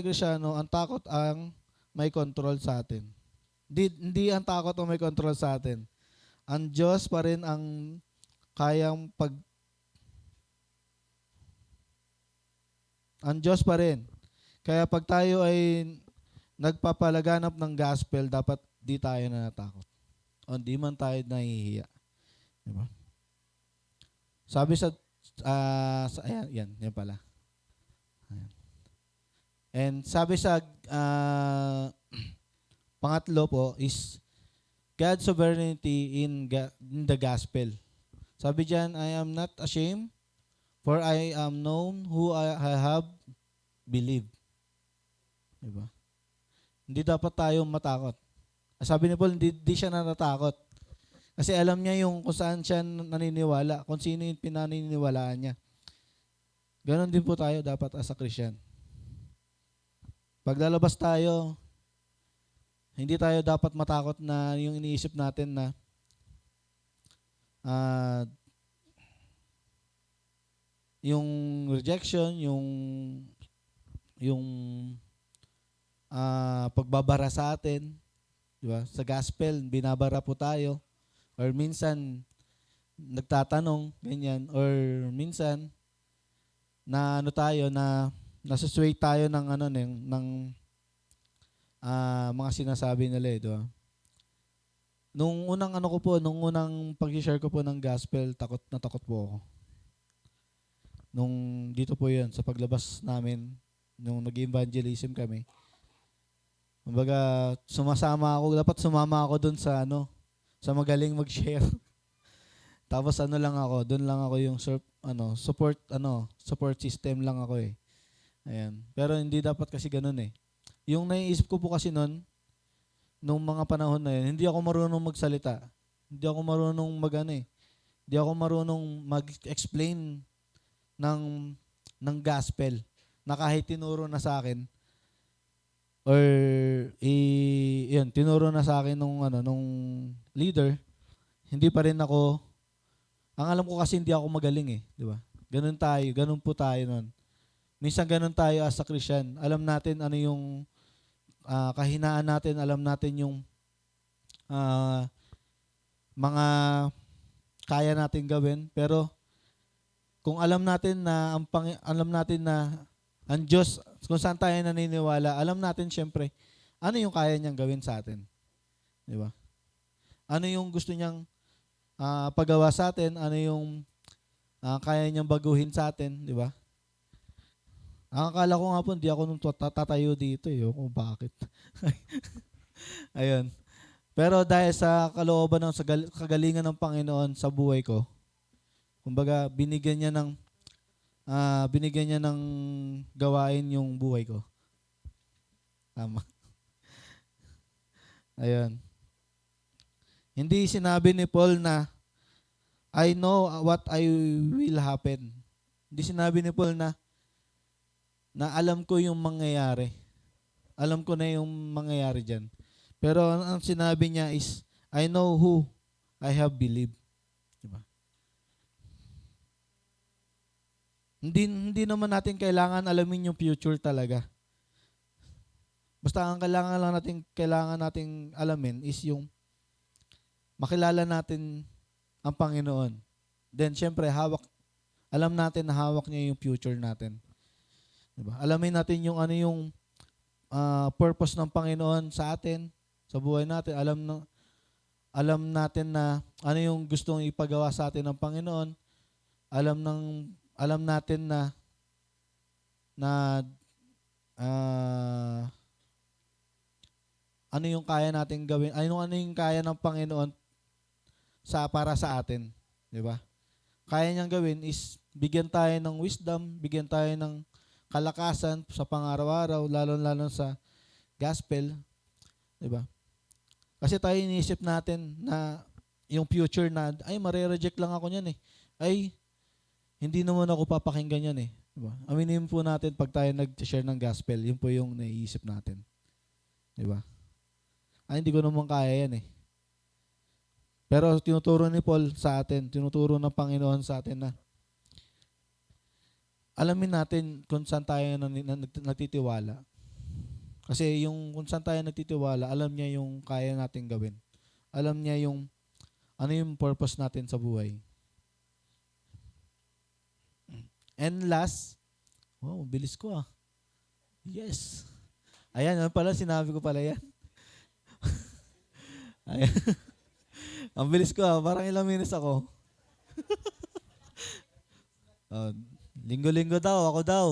Speaker 7: Kristiyano, ang takot ang may control sa atin. Hindi ang takot ang may control sa atin. Ang Diyos pa rin ang kayang Ang Diyos pa rin. Kaya pag tayo ay nagpapalaganap ng gospel, dapat di tayo natatakot. O di man tayo nahihiya. Diba? Sabi ayan, yan pala. Ayan. And sabi sa pangatlo po is God's sovereignty in the gospel. Sabi diyan, I am not ashamed, for I am known who I have believed. Diba? Hindi dapat tayo matakot. Sabi ni Paul, hindi siya natatakot. Kasi alam niya yung kung saan siya naniniwala, kung sino yung pinaniniwalaan niya. Ganon din po tayo dapat as a Christian. Pag lalabas tayo, hindi tayo dapat matakot na yung iniisip natin na yung rejection, yung pagbabara sa atin, di ba? Sa gospel, binabara po tayo. Or minsan, nagtatanong, ganyan. Or minsan, na nasusway tayo ng mga sinasabi nila, di ba? Nung unang pag-share ko po ng gospel, takot po ako. Nung dito po yun, sa paglabas namin, nung nag-evangelism kami, kumbaga, dapat sumama ako dun sa magaling mag-share. Tapos doon lang ako yung support system lang ako eh. Ayan. Pero hindi dapat kasi ganun eh. Yung naiisip ko po kasi nung mga panahon na yun, hindi ako marunong magsalita. Hindi ako marunong Hindi ako marunong mag-explain ng gospel na kahit tinuro na sa akin or tinuro na sa akin nung leader, hindi pa rin ako. Ang alam ko kasi hindi ako magaling eh, di ba? Ganun po tayo noon. Minsan ganun tayo as a Christian. Alam natin ano yung kahinaan natin, alam natin yung mga kaya natin gawin, pero kung alam natin na ang Diyos, kung saan tayo naniniwala, alam natin syempre ano yung kaya niyang gawin sa atin. Di ba? Ano yung gusto niyang pagawa sa atin, ano yung kaya niyang baguhin sa atin, di ba? Ang akala ko nga po, hindi ako nung tatayo dito eh. Kung bakit. Ayun. Pero dahil sa kalooban sa kagalingan ng Panginoon sa buhay ko, kumbaga binigyan niya ng gawain yung buhay ko. Tama. Ayun. Hindi sinabi ni Paul na I know what I will happen. Hindi sinabi ni Paul na alam ko yung mangyayari. Alam ko na yung mangyayari dyan. Pero ang sinabi niya is, I know who I have believed. Diba? Hindi naman natin kailangan alamin yung future talaga. Basta ang kailangan nating alamin is yung makilala natin ang Panginoon. Then, syempre, alam natin na hawak niya yung future natin. Diba? Alamin natin yung purpose ng Panginoon sa atin, sa buhay natin. Alam natin na ano yung gustong ipagawa sa atin ng Panginoon. Alam natin na ano yung kaya nating gawin, ano yung kaya ng Panginoon para sa atin, di ba? Kaya niyang gawin is bigyan tayo ng wisdom, bigyan tayo ng kalakasan sa pang-araw-araw, lalo sa gospel, di ba? Kasi tayo iniisip natin na yung future na, ay, mare-reject lang ako niyan eh. Ay, hindi naman ako papakinggan yan eh. Di ba? Aminin po natin pag tayo nag-share ng gospel, yun po yung naiisip natin. Di ba? Ay, hindi ko naman kaya yan eh. Pero tinuturo ni Paul sa atin, tinuturo ng Panginoon sa atin na alamin natin kung saan tayo nagtitiwala. Kasi yung kung saan tayo nagtitiwala, alam niya yung kaya natin gawin. Alam niya yung ano yung purpose natin sa buhay. And last, Wow, bilis ko ah. Yes. Ayan, yun pala, sinabi ko pala yan. Ayan. Ang bilis ko ah, parang ilang minutes ako. Oh, linggo-linggo daw, ako daw.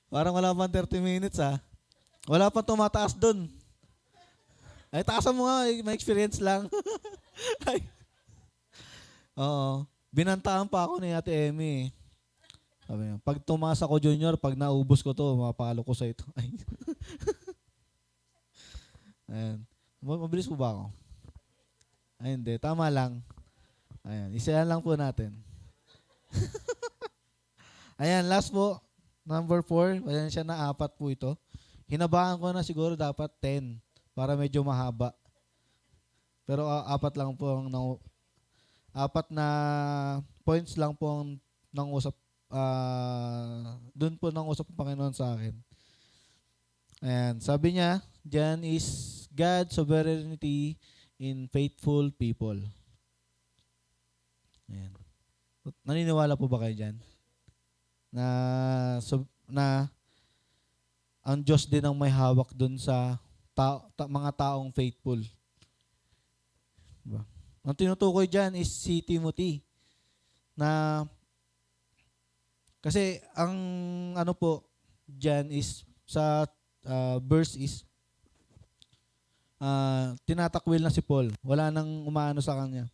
Speaker 7: Parang wala pang 30 minutes ah. Wala pang tumataas dun. Ay, taasan mo nga, may experience lang. Ay. Oo. Binantaan pa ako ni Ate Emmy. Sabi niya, pag tumaas ako junior, pag naubos ko to, mapalo ko sa ito. Ay. Ayan. Mabilis po ba ako? Ay, hindi. Tama lang. Ayan. Isayan lang po natin. Ayan, last po. Number 4. Ayan siya na 4 po ito. Hinabahan ko na siguro dapat 10 para medyo mahaba. Pero 4 lang po ang 4 na points lang po ang nangusap doon po nangusap ang Panginoon sa akin. Ayan, sabi niya, diyan is God's sovereignty in faithful people. Ayan. Naniniwala po ba kayo diyan? Na ang Diyos din ang may hawak doon sa mga taong faithful. Diba? Ang tinutukoy dyan is si Timothy na kasi ang ano po dyan is sa verse is tinatakwil na si Paul. Wala nang umaano sa kanya.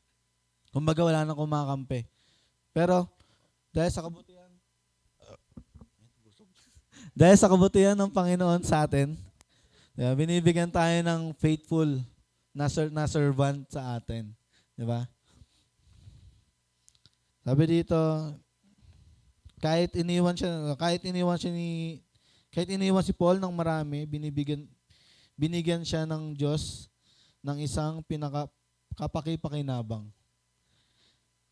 Speaker 7: Kumbaga wala nang kumakampi. Pero dahil sa kabutihan ng Panginoon sa atin, binibigyan tayo ng faithful na servant sa atin. Diba? Sabi dito, kahit iniwan si Paul ng marami, binigyan siya ng Diyos ng isang kapaki-pakinabang.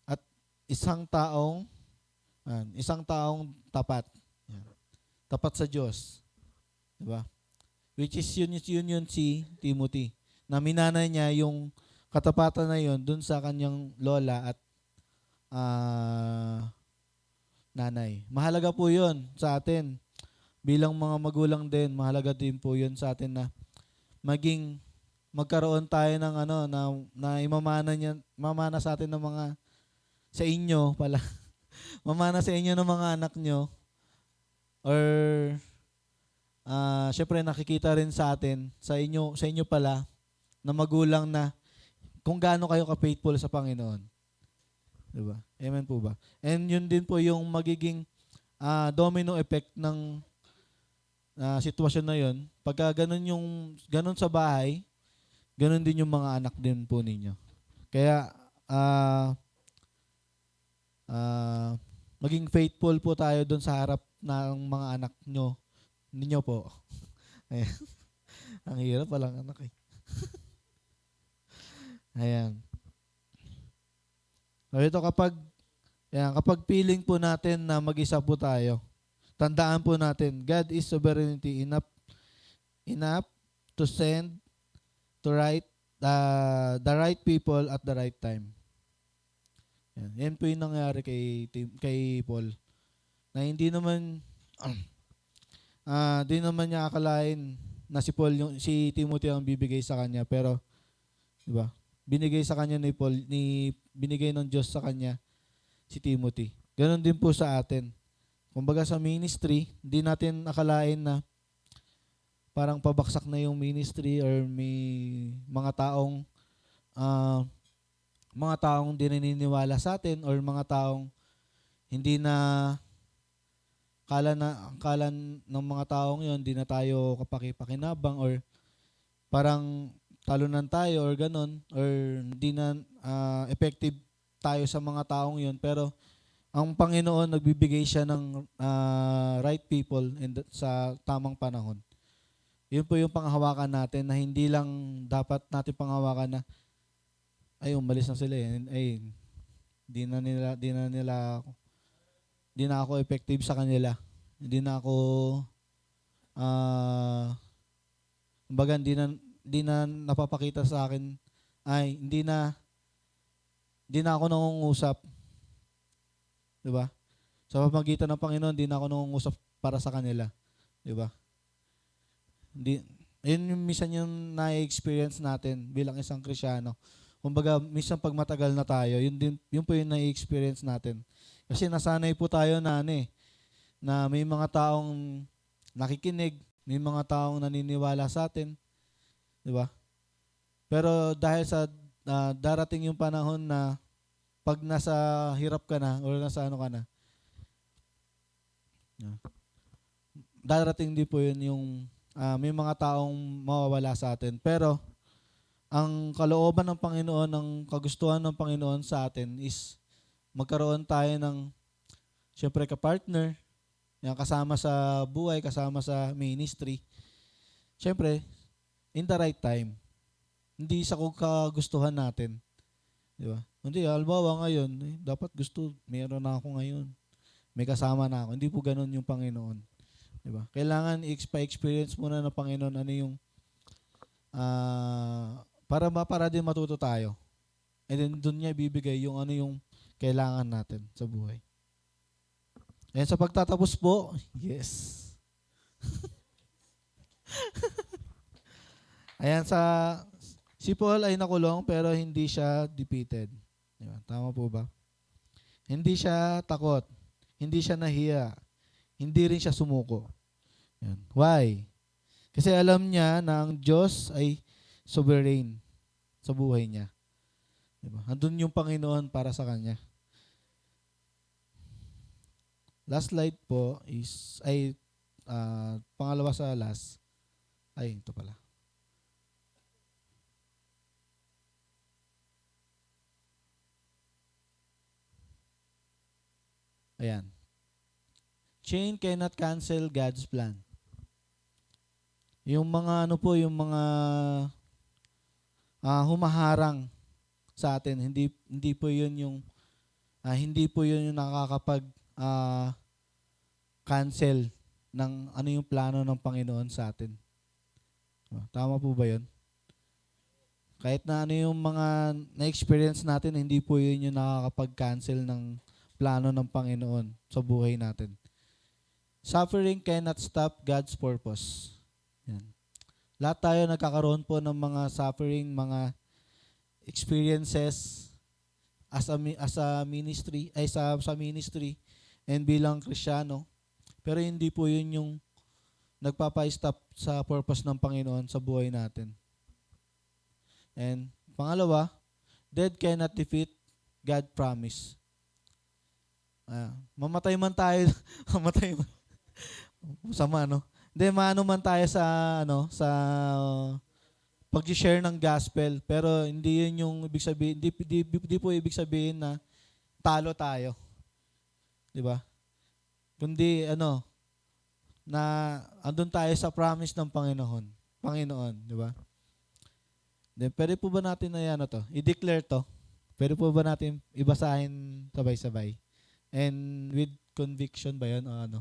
Speaker 7: At isang taong tapat. Tapat sa Diyos. Diba? Which is yun si Timothy. Na minana niya yung katapatan na yun dun sa kanyang lola at nanay. Mahalaga po yun sa atin. Bilang mga magulang din, mahalaga din po yun sa atin na magkaroon tayo ng na mamana sa atin ng mga sa inyo pala. Mamana sa inyo ng mga anak nyo. Or syempre nakikita rin sa atin, sa inyo pala, na magulang na kung gaano kayo ka-faithful sa Panginoon. Diba? Amen po ba? And yun din po yung magiging domino effect ng sitwasyon na yun. Pagka ganun sa bahay, ganun din yung mga anak din po ninyo. Kaya, maging faithful po tayo doon sa harap ng mga anak ninyo po. Ayan. Ang hirap palang anak eh. Ayan. So ito kapag feeling po natin na mag-isa po tayo, tandaan po natin, God is sovereignty enough to send to the right people at the right time. Yan po yung nangyari kay Paul. Na hindi naman niya akalain na si Timothy ang bibigay sa kanya, pero di ba? Binigay sa kanya binigay ng Diyos sa kanya si Timothy. Ganon din po sa atin. Kumbaga sa ministry, hindi natin akalain na parang pabaksak na yung ministry or may mga taong hindi naniniwala sa atin or mga taong hindi na kala ng mga taong yon, hindi na tayo kapaki-pakinabang or parang talunan tayo or ganon or hindi na effective tayo sa mga taong yon, pero ang Panginoon nagbibigay siya ng right people sa tamang panahon. Yun po yung panghawakan natin na hindi lang dapat natin panghawakan na ay umalis na sila ay di na ako effective sa kanila. Hindi na ako kumbaga hindi na napapakita sa akin ay hindi na ako nangungusap. 'di ba? Sa pamamagitan ng Panginoon, di na ako nangungusap para sa kanila, 'di ba? Hindi, yun yung minsan yung na-experience natin bilang isang Kristiyano. Kumbaga, minsan pag matagal na tayo, yun po yung na-experience natin. Kasi nasanay po tayo na na may mga taong nakikinig, may mga taong naniniwala sa atin, 'di ba? Pero dahil sa darating yung panahon na pag nasa hirap ka na o nasa ano ka na, darating din po yun yung may mga taong mawawala sa atin. Pero ang kalooban ng Panginoon, ang kagustuhan ng Panginoon sa atin is magkaroon tayo ng siyempre ka-partner, yung kasama sa buhay, kasama sa ministry. Siyempre, in the right time. Hindi sa kung kagustuhan natin. Di ba? Hindi, halimbawa ngayon, dapat gusto, meron na ako ngayon. May kasama na ako. Hindi po ganun yung Panginoon. Di ba? Kailangan i-experience muna ng Panginoon ano yung para din matuto tayo. And then doon niya ibibigay yung ano yung kailangan natin sa buhay. And sa pagtatapos po, yes. Ayan, si Paul ay nakulong pero hindi siya defeated. Diba? Tama po ba? Hindi siya takot. Hindi siya nahiya. Hindi rin siya sumuko. Yan. Why? Kasi alam niya na ang Diyos ay sovereign sa buhay niya. Diba? Andun yung Panginoon para sa kanya. Last slide po ay pangalawa sa last. Ay, ito pala. Ayan. Chain cannot cancel God's plan. Yung mga yung mga humaharang sa atin, hindi po 'yun yung nakakapag cancel ng ano yung plano ng Panginoon sa atin. Tama po ba 'yun? Kahit na ano yung mga na-experience natin, hindi po 'yun yung nakakapag-cancel ng plano ng Panginoon sa buhay natin. Suffering cannot stop God's purpose. Yan. Lahat tayo nagkakaroon po ng mga suffering, mga experiences as a ministry, sa ministry and bilang Kristiyano. Pero hindi po yun yung nagpapa-stop sa purpose ng Panginoon sa buhay natin. And pangalawa, death cannot defeat God's promise. Mamatay man tayo, mamatay man. Sama, no? Hindi, maano man tayo sa pag-share ng gospel, pero hindi yun yung ibig sabihin, hindi po ibig sabihin na talo tayo. 'Di ba? Kundi na andun tayo sa promise ng Panginoon, 'di ba? Then pwede po ba natin na i-declare to? Pwede po ba natin ibasahin sabay-sabay? And with conviction ba 'yan o ano?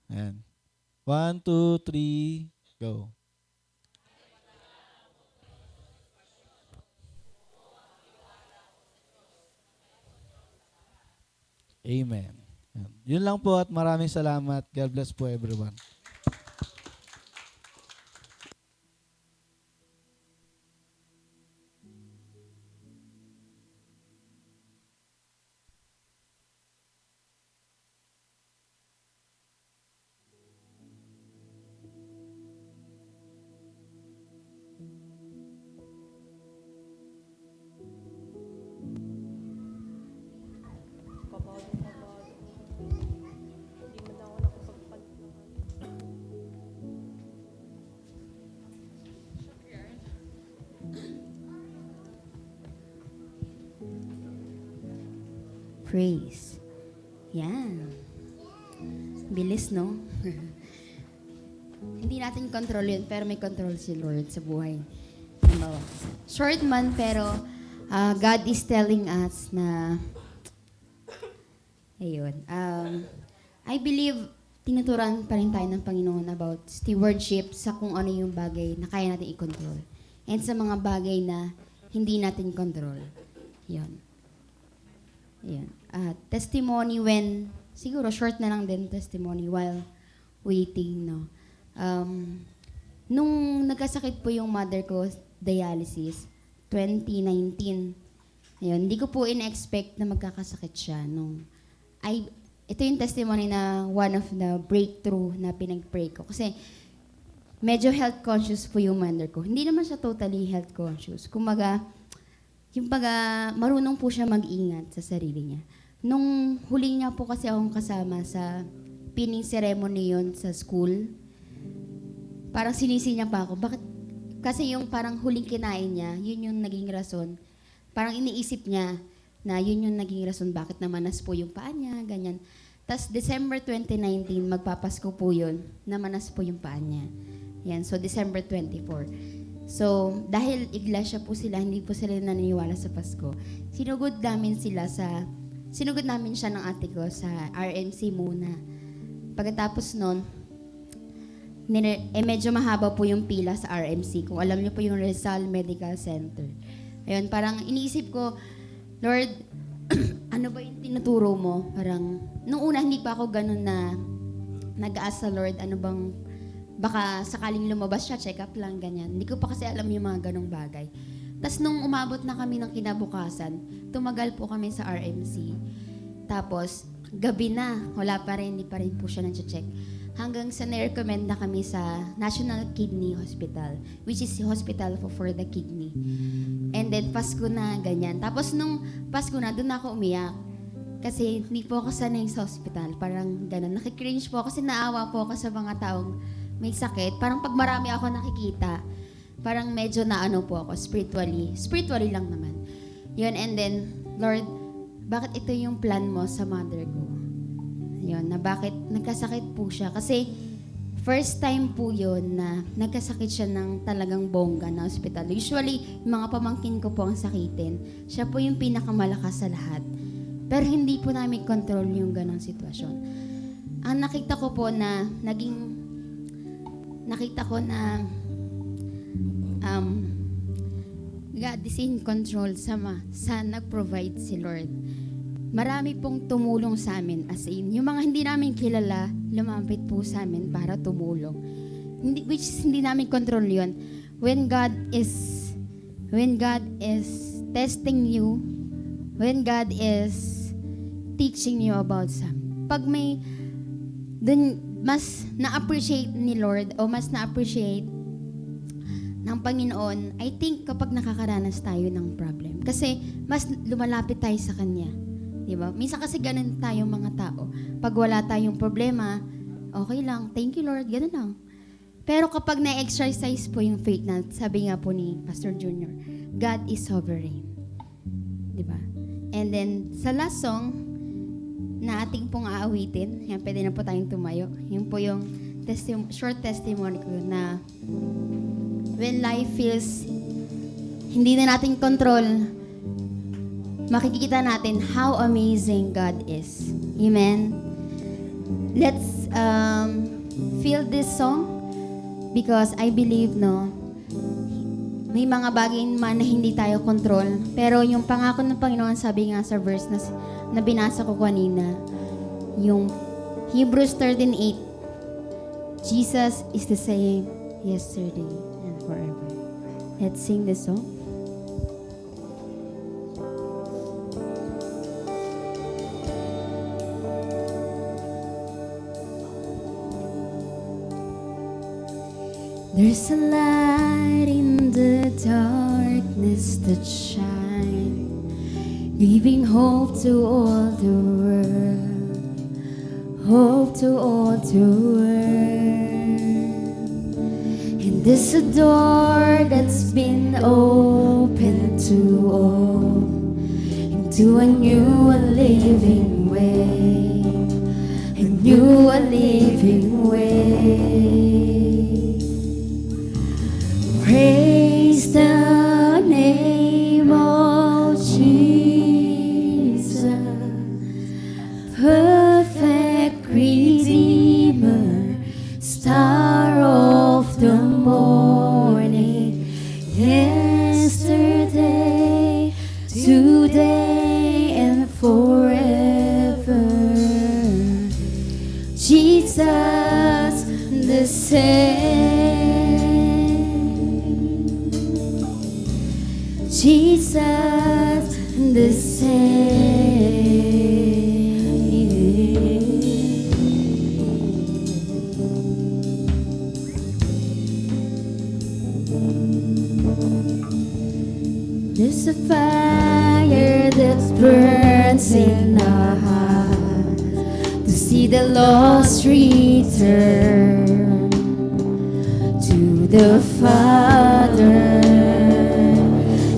Speaker 7: Ayan. 1, 2, 3, go. Amen. Yun lang po at maraming salamat. God bless po everyone.
Speaker 2: Praise. Yan. Bilis, no? Hindi natin control yun, pero may control si Lord sa buhay. Halimbawa, short man, pero God is telling us na, ayun, I believe, tinuturan pa rin tayo ng Panginoon about stewardship sa kung ano yung bagay na kaya natin i-control. And sa mga bagay na hindi natin control. Yun. Ayan. Testimony when, siguro short na lang din testimony while waiting, no. Nung nagkasakit po yung mother ko, dialysis, 2019. Ayun, hindi ko po in-expect na magkakasakit siya ito yung testimony na one of the breakthrough na pinag-pray ko. Kasi medyo health conscious po yung mother ko. Hindi naman siya totally health conscious. Kumbaga, marunong po siya mag-ingat sa sarili niya. Nung huli niya po kasi akong kasama sa pinning ceremony yon sa school, parang sinisi niya pa ako. Bakit? Kasi yung parang huling kinain niya, yun yung naging rason. Parang iniisip niya na yun yung naging rason bakit namanas po yung paa niya, ganyan. Tapos December 2019, magpapasko po yun, namanas po yung paa niya. Yan, so December 24. So, dahil iglesia po sila, hindi po sila naniniwala sa Pasko, sinugod namin siya ng ate ko sa RMC muna. Pagkatapos nun, medyo mahaba po yung pila sa RMC. Kung alam niyo po yung Rizal Medical Center. Ayun, parang iniisip ko, Lord, ano ba yung tinuturo mo? Parang, nung una hindi pa ako ganun na nag-ask sa Lord, ano bang, baka sakaling lumabas siya, check up lang, ganyan. Hindi ko pa kasi alam yung mga ganung bagay. Tapos nung umabot na kami ng kinabukasan, tumagal po kami sa RMC. Tapos, gabi na, wala pa rin, hindi pa rin po siya nag-check. Hanggang sa na-recommend na kami sa National Kidney Hospital, which is the hospital for the kidney. And then, Pasko na, ganyan. Tapos nung Pasko na, doon ako umiyak. Kasi hindi po ako sanay sa hospital. Parang gano'n. Nakikringe po ako kasi naawa po ako sa mga taong may sakit. Parang pag marami ako nakikita, parang medyo naano po ako spiritually. Spiritually lang naman. Yun, and then, Lord, bakit ito yung plan mo sa mother ko? Yun, na bakit nagkasakit po siya. Kasi first time po yun na nagkasakit siya ng talagang bongga na ospital. Usually, yung mga pamangkin ko po ang sakitin. Siya po yung pinakamalakas sa lahat. Pero hindi po namin control yung ganong sitwasyon. Ang nakita ko po na God is in control sa nag-provide si Lord. Marami pong tumulong sa amin, as in, yung mga hindi namin kilala, lumapit po sa amin para tumulong. Which is hindi namin control yun. When God is testing you, when God is teaching you about something, pag may dun mas na-appreciate ni Lord o mas na-appreciate ng Panginoon, I think kapag nakakaranas tayo ng problem. Kasi mas lumalapit tayo sa Kanya. Diba? Minsan kasi ganun tayong mga tao. Pag wala tayong problema, okay lang, thank you Lord, ganun lang. Pero kapag na-exercise po yung faith na, sabi nga po ni Pastor Junior, God is sovereign. Diba? And then, sa last song, na ating pong aawitin, yan, pwede na po tayong tumayo. Yun po yung short testimony ko na when life feels hindi na natin control, makikita natin how amazing God is. Amen? Let's feel this song because I believe, no, may mga bagay man na hindi tayo control. Pero yung pangako ng Panginoon, sabi nga sa verse na binasa ko kanina, yung Hebrews 13:8, Jesus is the same yesterday and forever. Let's sing this song. There's a light in the darkness that shines, giving hope to all the world, hope to all the world. And there's a door that's been opened to all, into a new and living way, a new and living way. Praise the name of Jesus, perfect Redeemer, star of the morning, yesterday, today, and forever. same. Jesus, the same. There's a fire that burns in our hearts to see the lost return to the Father.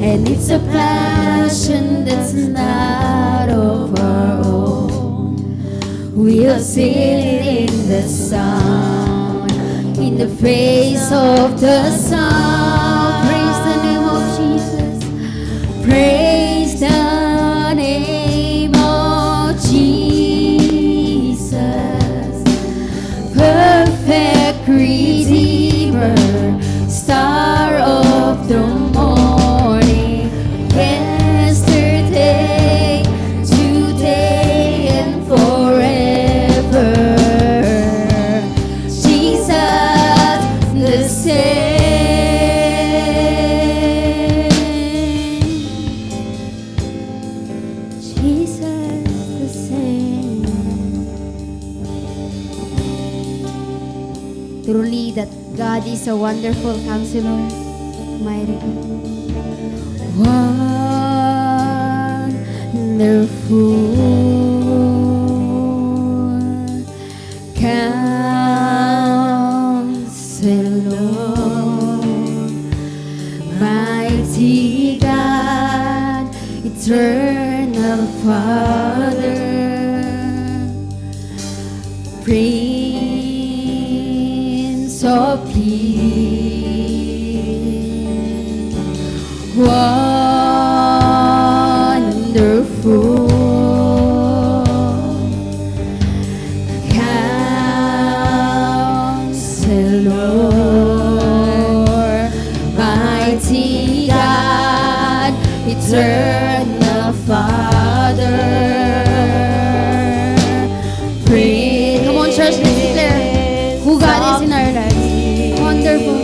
Speaker 2: And it's a passion that's not of our own. We'll sing it in the sound, in the face of the sun. Praise the name of Jesus. Praise the name of Jesus. Perfect Redeemer, Star of the morning. Yesterday, today, and forever. Jesus, the same. Jesus, the same. Truly that God is a wonderful counselor, mighty God. Wonderful Counselor, mighty God, eternal Father, Prince of Peace, wonderful Counselor, mighty God, eternal Father, Prince. Come on, church, let's declare who God is in our lives. Wonderful.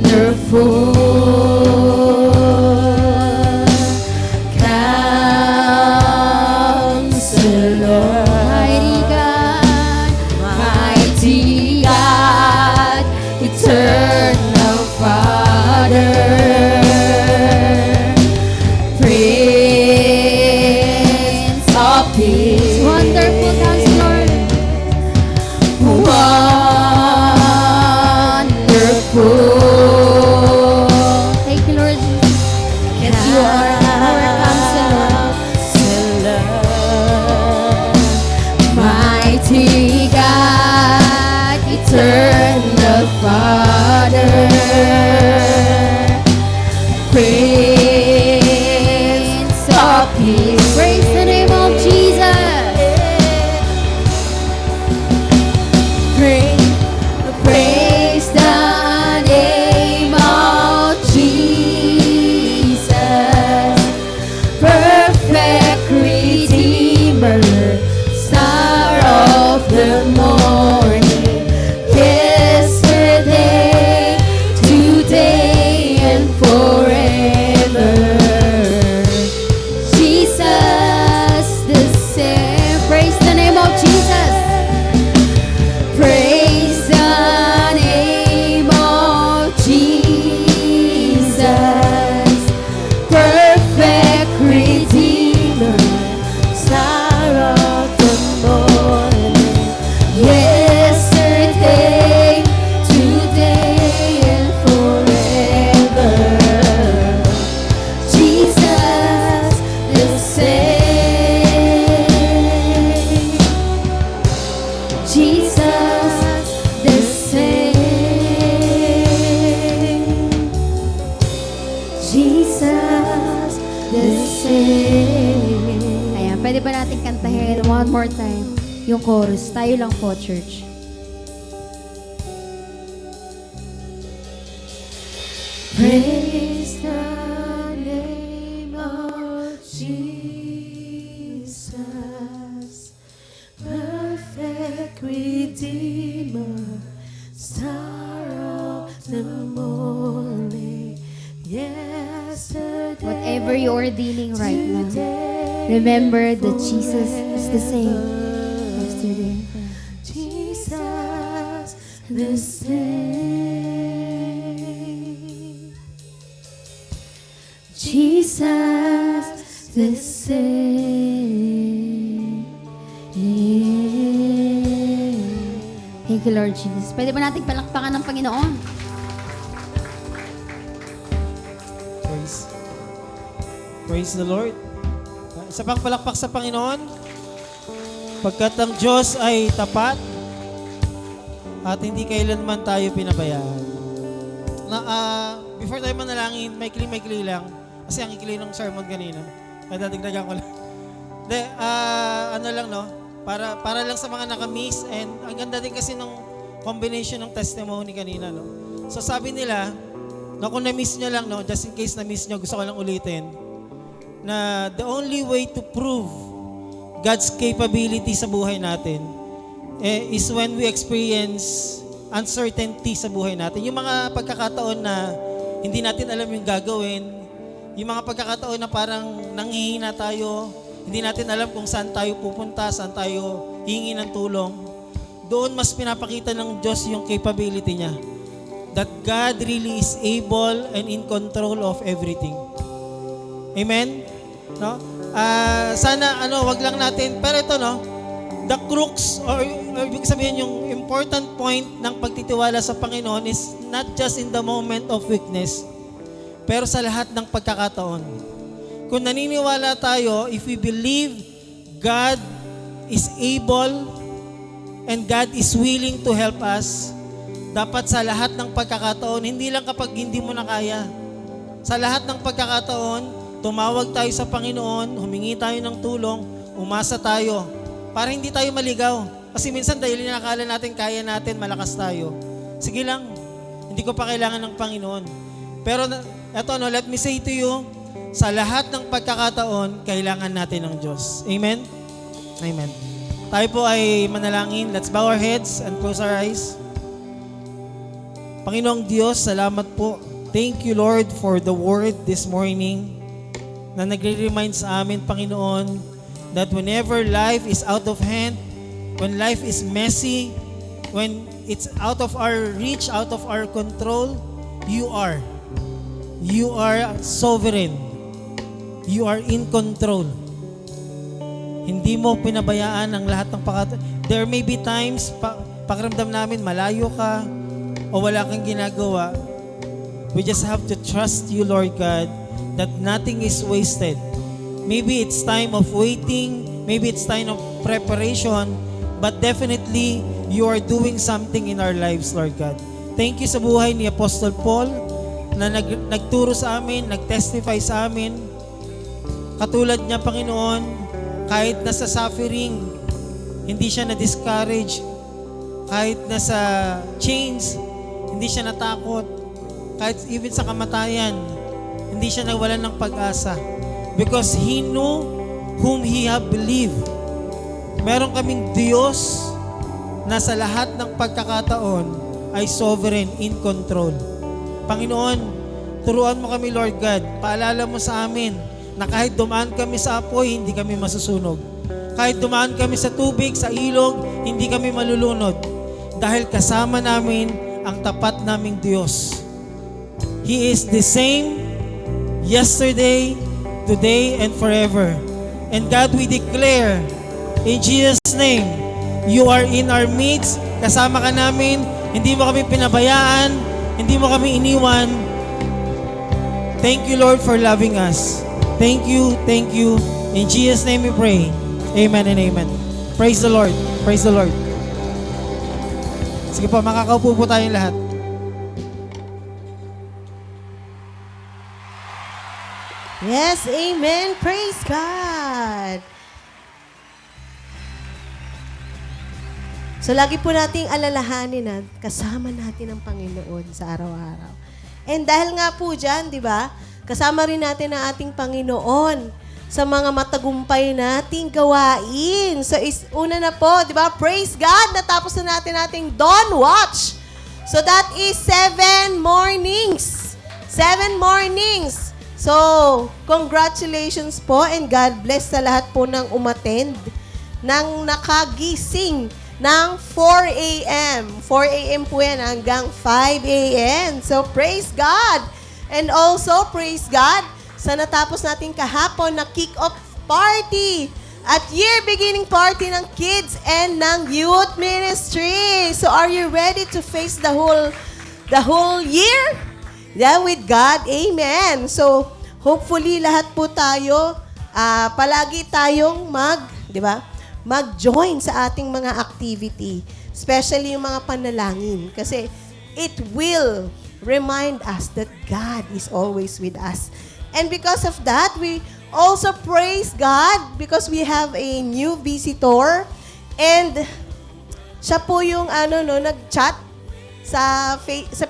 Speaker 2: Wonderful Counselor, mighty God, eternal Father, Prince of Peace, wonderful Counselor, wonderful. Thank you, Lord Jesus. Yes, you are our counselor. Mighty God, eternal Father, Prince of Peace. Praise the name of Jesus. Praise the name of Jesus. Perfect Redeemer, Star of the morning. Yesterday, today, and forever. Jesus, the same. Praise the name of Jesus. Praise the name of Jesus. Perfect Redeemer, Star of the morning. Yesterday, today, and forever. Jesus, the same. Jesus, the same. Jesus, the same. Ayan, pwede ba natin kantahin one more time yung chorus? Tayo lang po, church. Praise the name of Jesus. Redeemer, star of the morning, yesterday.
Speaker 8: Whatever you are dealing right now, remember that Jesus is the same yesterday and forever.
Speaker 2: Jesus, the same. Jesus, the same.
Speaker 8: Thank you, Lord Jesus. Pwede ba nating palakpakan ng Panginoon?
Speaker 3: Praise the Lord. Isa pang palakpak sa Panginoon. Pagkat ang Diyos ay tapat at hindi kailanman tayo pinabayaan. Before tayo manalangin, maikli lang. Kasi ang ikli ng sermon kanina. Kaya dadagdagan ko lang. Ano lang, no? Para lang sa mga nakamiss, and ang ganda din kasi ng combination ng testimony kanina, no? So sabi nila, na kung na-miss nyo lang, no? Just in case na-miss nyo, gusto ko lang ulitin, na the only way to prove God's capability sa buhay natin is when we experience uncertainty sa buhay natin. Yung mga pagkakataon na hindi natin alam yung gagawin, yung mga pagkakataon na parang nanghihina tayo, hindi natin alam kung saan tayo pupunta, saan tayo hingi ng tulong. Doon mas pinapakita ng Diyos yung capability niya. That God really is able and in control of everything. Amen? No? Sana wag lang natin, pero ito, no, the crux or ibig sabihin yung important point ng pagtitiwala sa Panginoon is not just in the moment of weakness, pero sa lahat ng pagkakataon. Kung naniniwala tayo, if we believe God is able and God is willing to help us, dapat sa lahat ng pagkakataon, hindi lang kapag hindi mo na kaya, sa lahat ng pagkakataon, tumawag tayo sa Panginoon, humingi tayo ng tulong, umasa tayo, para hindi tayo maligaw. Kasi minsan dahil nakakala natin, kaya natin, malakas tayo. Sige lang, hindi ko pa kailangan ng Panginoon. Pero eto, no, let me say to you, sa lahat ng pagkakataon, kailangan natin ng Diyos. Amen? Amen. Tayo po ay manalangin. Let's bow our heads and close our eyes. Panginoong Diyos, salamat po. Thank you, Lord, for the word this morning na nagre-remind sa amin, Panginoon, that whenever life is out of hand, when life is messy, when it's out of our reach, out of our control, you are. You are sovereign. You are in control. Hindi mo pinabayaan ang lahat ng There may be times, pakiramdam namin, malayo ka o wala kang ginagawa. We just have to trust you, Lord God, that nothing is wasted. Maybe it's time of waiting, maybe it's time of preparation, but definitely, you are doing something in our lives, Lord God. Thank you sa buhay ni Apostle Paul na nagturo sa amin, nagtestify sa amin. Katulad niya, Panginoon, kahit nasa suffering, hindi siya na-discourage. Kahit nasa chains, hindi siya natakot. Kahit even sa kamatayan, hindi siya nawalan ng pag-asa. Because he knew whom he had believed. Meron kaming Diyos na sa lahat ng pagkakataon ay sovereign, in control. Panginoon, turuan mo kami, Lord God. Paalala mo sa amin na kahit dumaan kami sa apoy, hindi kami masusunog. Kahit dumaan kami sa tubig, sa ilog, hindi kami malulunod. Dahil kasama namin ang tapat naming Diyos. He is the same yesterday, today, and forever. And God, we declare in Jesus' name, you are in our midst, kasama ka namin, hindi mo kami pinabayaan, hindi mo kami iniwan. Thank you, Lord, for loving us. Thank you, thank you. In Jesus' name we pray. Amen and amen. Praise the Lord. Praise the Lord. Sige po, makakaupo po tayong lahat.
Speaker 2: Yes, amen. Praise God. So lagi po nating alalahanin na kasama natin ang Panginoon sa araw-araw. And dahil nga po dyan, di ba, kasama rin natin ang ating Panginoon
Speaker 9: sa mga matagumpay nating gawain. So, una na po, di ba? Praise God, natapos na natin ating Dawn Watch. So, that is 7 mornings. 7 mornings. So, congratulations po and God bless sa lahat po ng umattend, ng nakagising ng 4 a.m. 4 a.m. po yan hanggang 5 a.m. So, praise God. And also, praise God, sa natapos natin kahapon na kick-off party at year-beginning party ng kids and ng youth ministry. So, are you ready to face the whole year? Yeah, with God. Amen. So, hopefully, lahat po tayo, palagi tayong di ba? Mag-join sa ating mga activity. Especially yung mga panalangin. Kasi, it will remind us that God is always with us. And because of that, we also praise God because we have a new visitor. And siya po yung nag-chat sa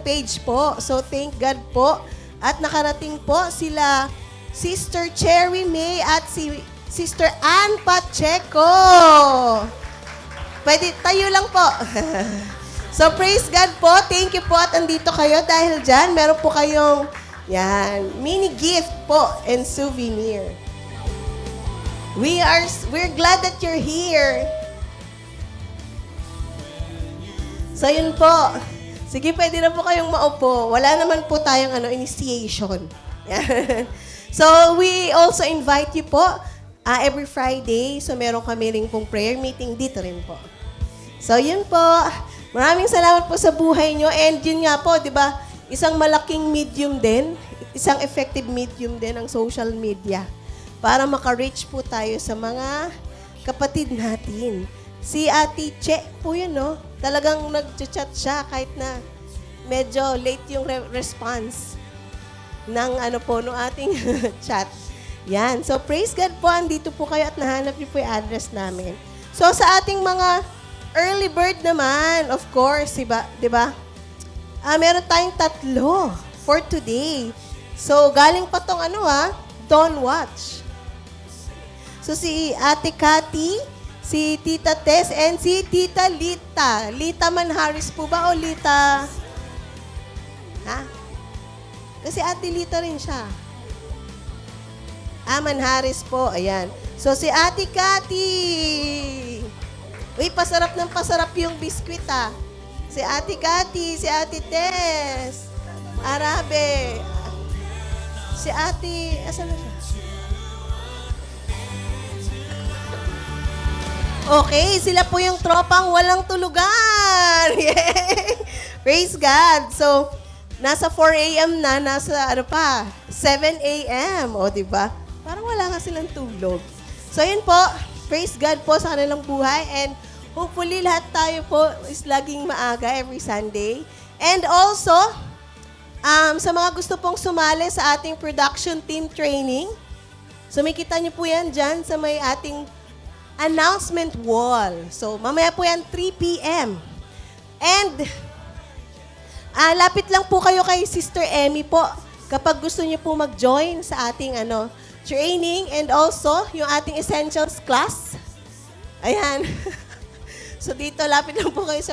Speaker 9: page po. So, thank God po. At nakarating po sila Sister Cherry May at si Sister Ann Pacheco. Pwede, tayo lang po. So, praise God po. Thank you po at andito kayo dahil dyan, meron po kayong mini gift po and souvenir. We're glad that you're here. So, yun po. Sige, pwede na po kayong maupo. Wala naman po tayong initiation. So, we also invite you po every Friday. So, meron kami rin pong prayer meeting dito rin po. So, yun po. Maraming salamat po sa buhay nyo. And yun nga po, di ba, isang malaking medium din, isang effective medium din ang social media para maka-reach po tayo sa mga kapatid natin. Si Ate Che po yun, no? Talagang nag-chat siya kahit na medyo late yung response ng nung ating chat. Yan. So, praise God po. Andito po kayo at nahanap niyo po yung address namin. So, sa ating mga early bird naman, of course, diba? Meron tayong 3 for today. So, galing pa tong Dawn Watch. So, si Ate Cathy, si Tita Tess, and si Tita Lita. Lita Manharis po ba o Lita? Ha? Kasi Ate Lita rin siya. Manharis po. Ayan. So, si Ate Cathy. Uy, pasarap ng pasarap yung biskwit, Si Ate Cathy, si Ate Tess. Arabe. Si Ate, asan na siya? Okay, sila po yung tropang walang tulugan. Praise God. So, nasa 4 a.m. na, nasa 7 a.m. O, diba? Parang wala nga silang tulog. So, yun po. Praise God po sa kanilang buhay. And hopefully, lahat tayo po is laging maaga every Sunday. And also, sa mga gusto pong sumali sa ating production team training, so, makita niyo po yan dyan sa may ating announcement wall. So, mamaya po yan, 3 p.m. And, lapit lang po kayo kay Sister Emmy po kapag gusto niyo po mag-join sa ating training and also yung ating essentials class. Ayan. So, dito, lapit lang po kayo sa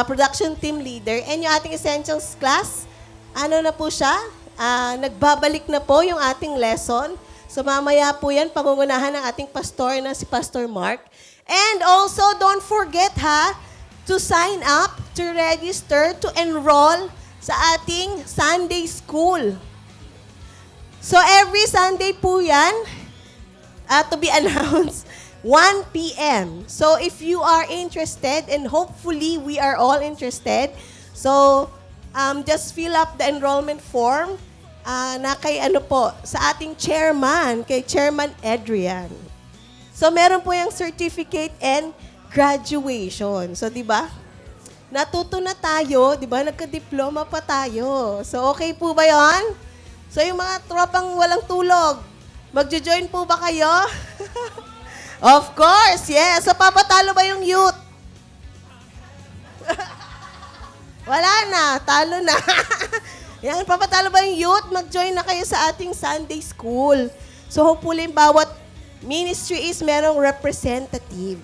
Speaker 9: production team leader. And yung ating essentials class, na po siya? Nagbabalik na po yung ating lesson. So, mamaya po yan, pangungunahan ng ating pastor na si Pastor Mark. And also, don't forget to sign up, to register, to enroll sa ating Sunday School. So, every Sunday po yan, to be announced, 1 p.m. So, if you are interested, and hopefully we are all interested, so, just fill up the enrollment form, na kay sa ating chairman, kay Chairman Adrian. So, meron po yung certificate and graduation. So, di ba? Natuto na tayo, di ba? Nagka-diploma pa tayo. So, okay po ba yon? So, yung mga tropang walang tulog, magjo-join po ba kayo? Of course, yes. So, papatalo ba yung youth? Wala na, talo na. Yan, papatalo ba yung youth? Mag-join na kayo sa ating Sunday School. So hopefully, bawat ministry is merong representative.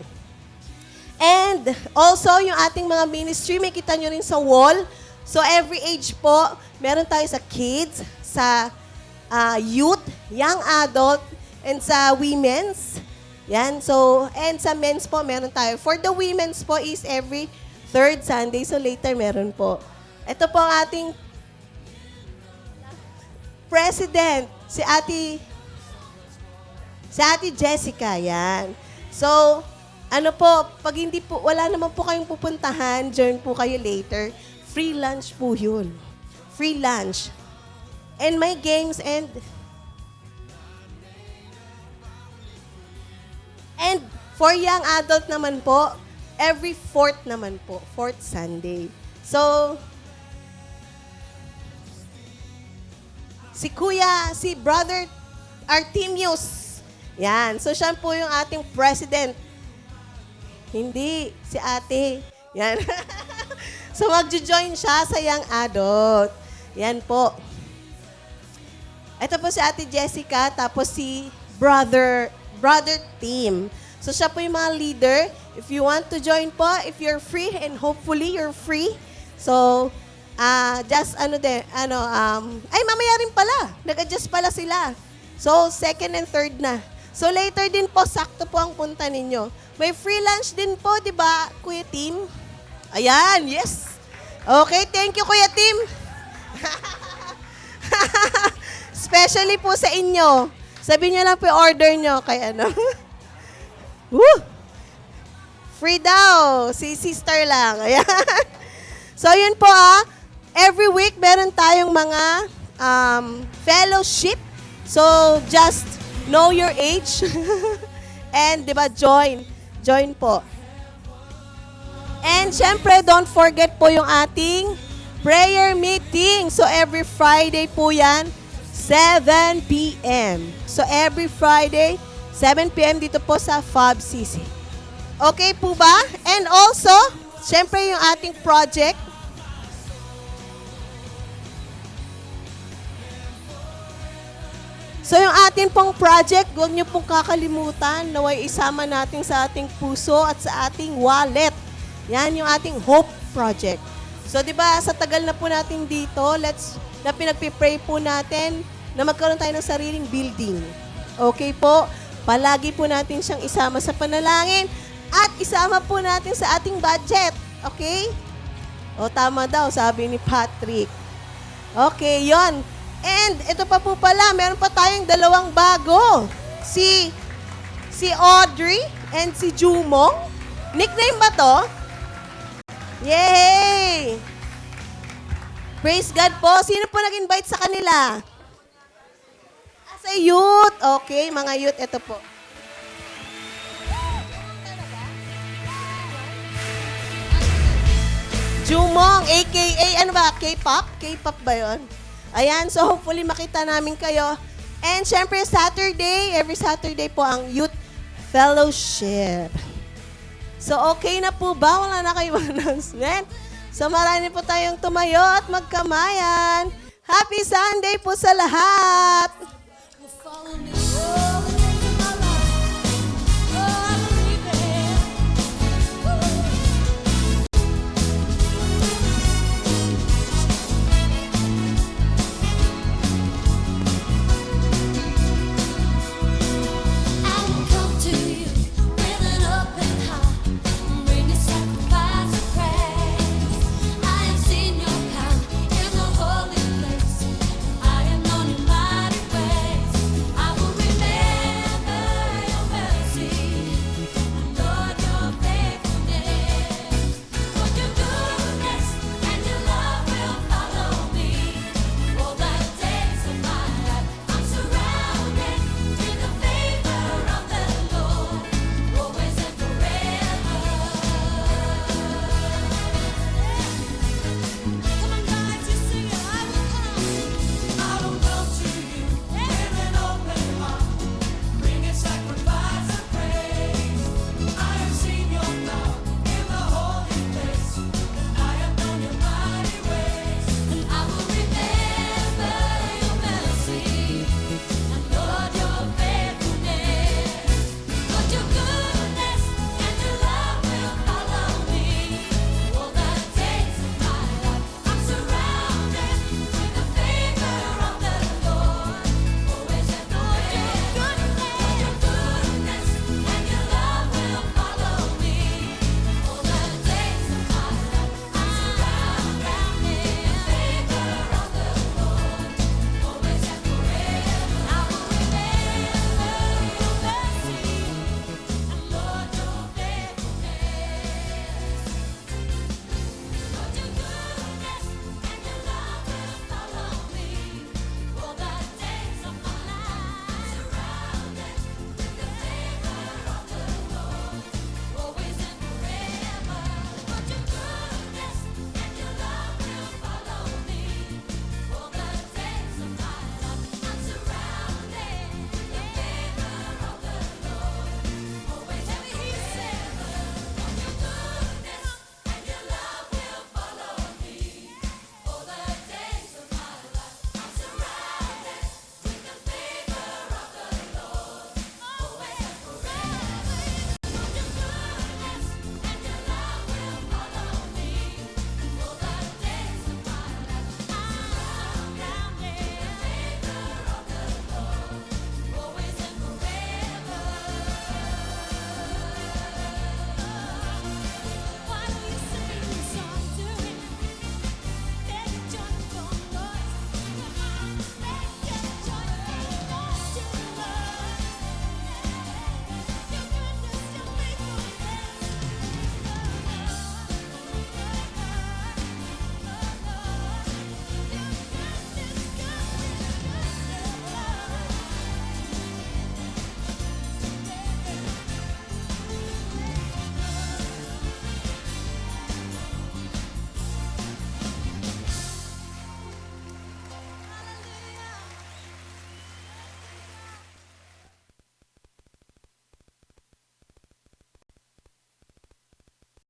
Speaker 9: And also, yung ating mga ministry, may kita nyo rin sa wall. So every age po, meron tayo sa kids, sa youth, young adult, and sa women's. Yan. So, and sa men's po, meron tayo. For the women's po is every third Sunday. So later, meron po. Ito po ang ating president, si Ate Jessica. Yan. So, ano po, pag hindi po, wala naman po kayong pupuntahan, join po kayo later. Free lunch po yun. Free lunch. And may games and for young adult naman po, every fourth naman po, fourth Sunday. So, si Brother Artemius. Yan. So, siya po yung ating president. Hindi, si ate. Yan. So, magjo-join siya sa young adult. Yan po. Ito po si Ate Jessica, tapos si Brother Tim. So, siya po yung mga leader. If you want to join po, if you're free, and hopefully you're free. So, mamaya rin pala. Nag-adjust pala sila. So, second and third na. So, later din po, sakto po ang punta ninyo. May free lunch din po, di ba, Kuya Tim? Ayan, yes. Okay, thank you, Kuya Tim. Especially po sa inyo. Sabihin nyo lang po yung order nyo kay ano. Woo! Free daw. Si sister lang. Ayan. So, yun po every week, meron tayong mga fellowship. So, just know your age. And, di ba, join. Join po. And, syempre, don't forget po yung ating prayer meeting. So, every Friday po yan, 7 p.m. So, every Friday, 7 p.m. dito po sa FABCC. Okay po ba? And also, syempre yung ating project. So, yung ating pong project, huwag niyo pong kakalimutan na way isama natin sa ating puso at sa ating wallet. Yan yung ating Hope Project. So, di ba, sa tagal na po natin dito, na pinagpipray po natin na magkaroon tayo ng sariling building. Okay po? Palagi po natin siyang isama sa panalangin at isama po natin sa ating budget. Okay? O, tama daw, sabi ni Patrick. Okay, yon. And ito pa po pala, meron pa tayong dalawang bago. Si Audrey and si Jumong. Nickname ba to? Yay! Praise God po. Sino po nag-invite sa kanila? Sa youth. Okay, mga youth, ito po. Jumong, a.k.a. ano ba? K-pop? K-pop ba yun? Ayan, so hopefully makita namin kayo. And syempre, every Saturday po ang Youth Fellowship. So okay na po ba? Wala na kayong announcement? So marami po tayong tumayo at magkamayan. Happy Sunday po sa lahat!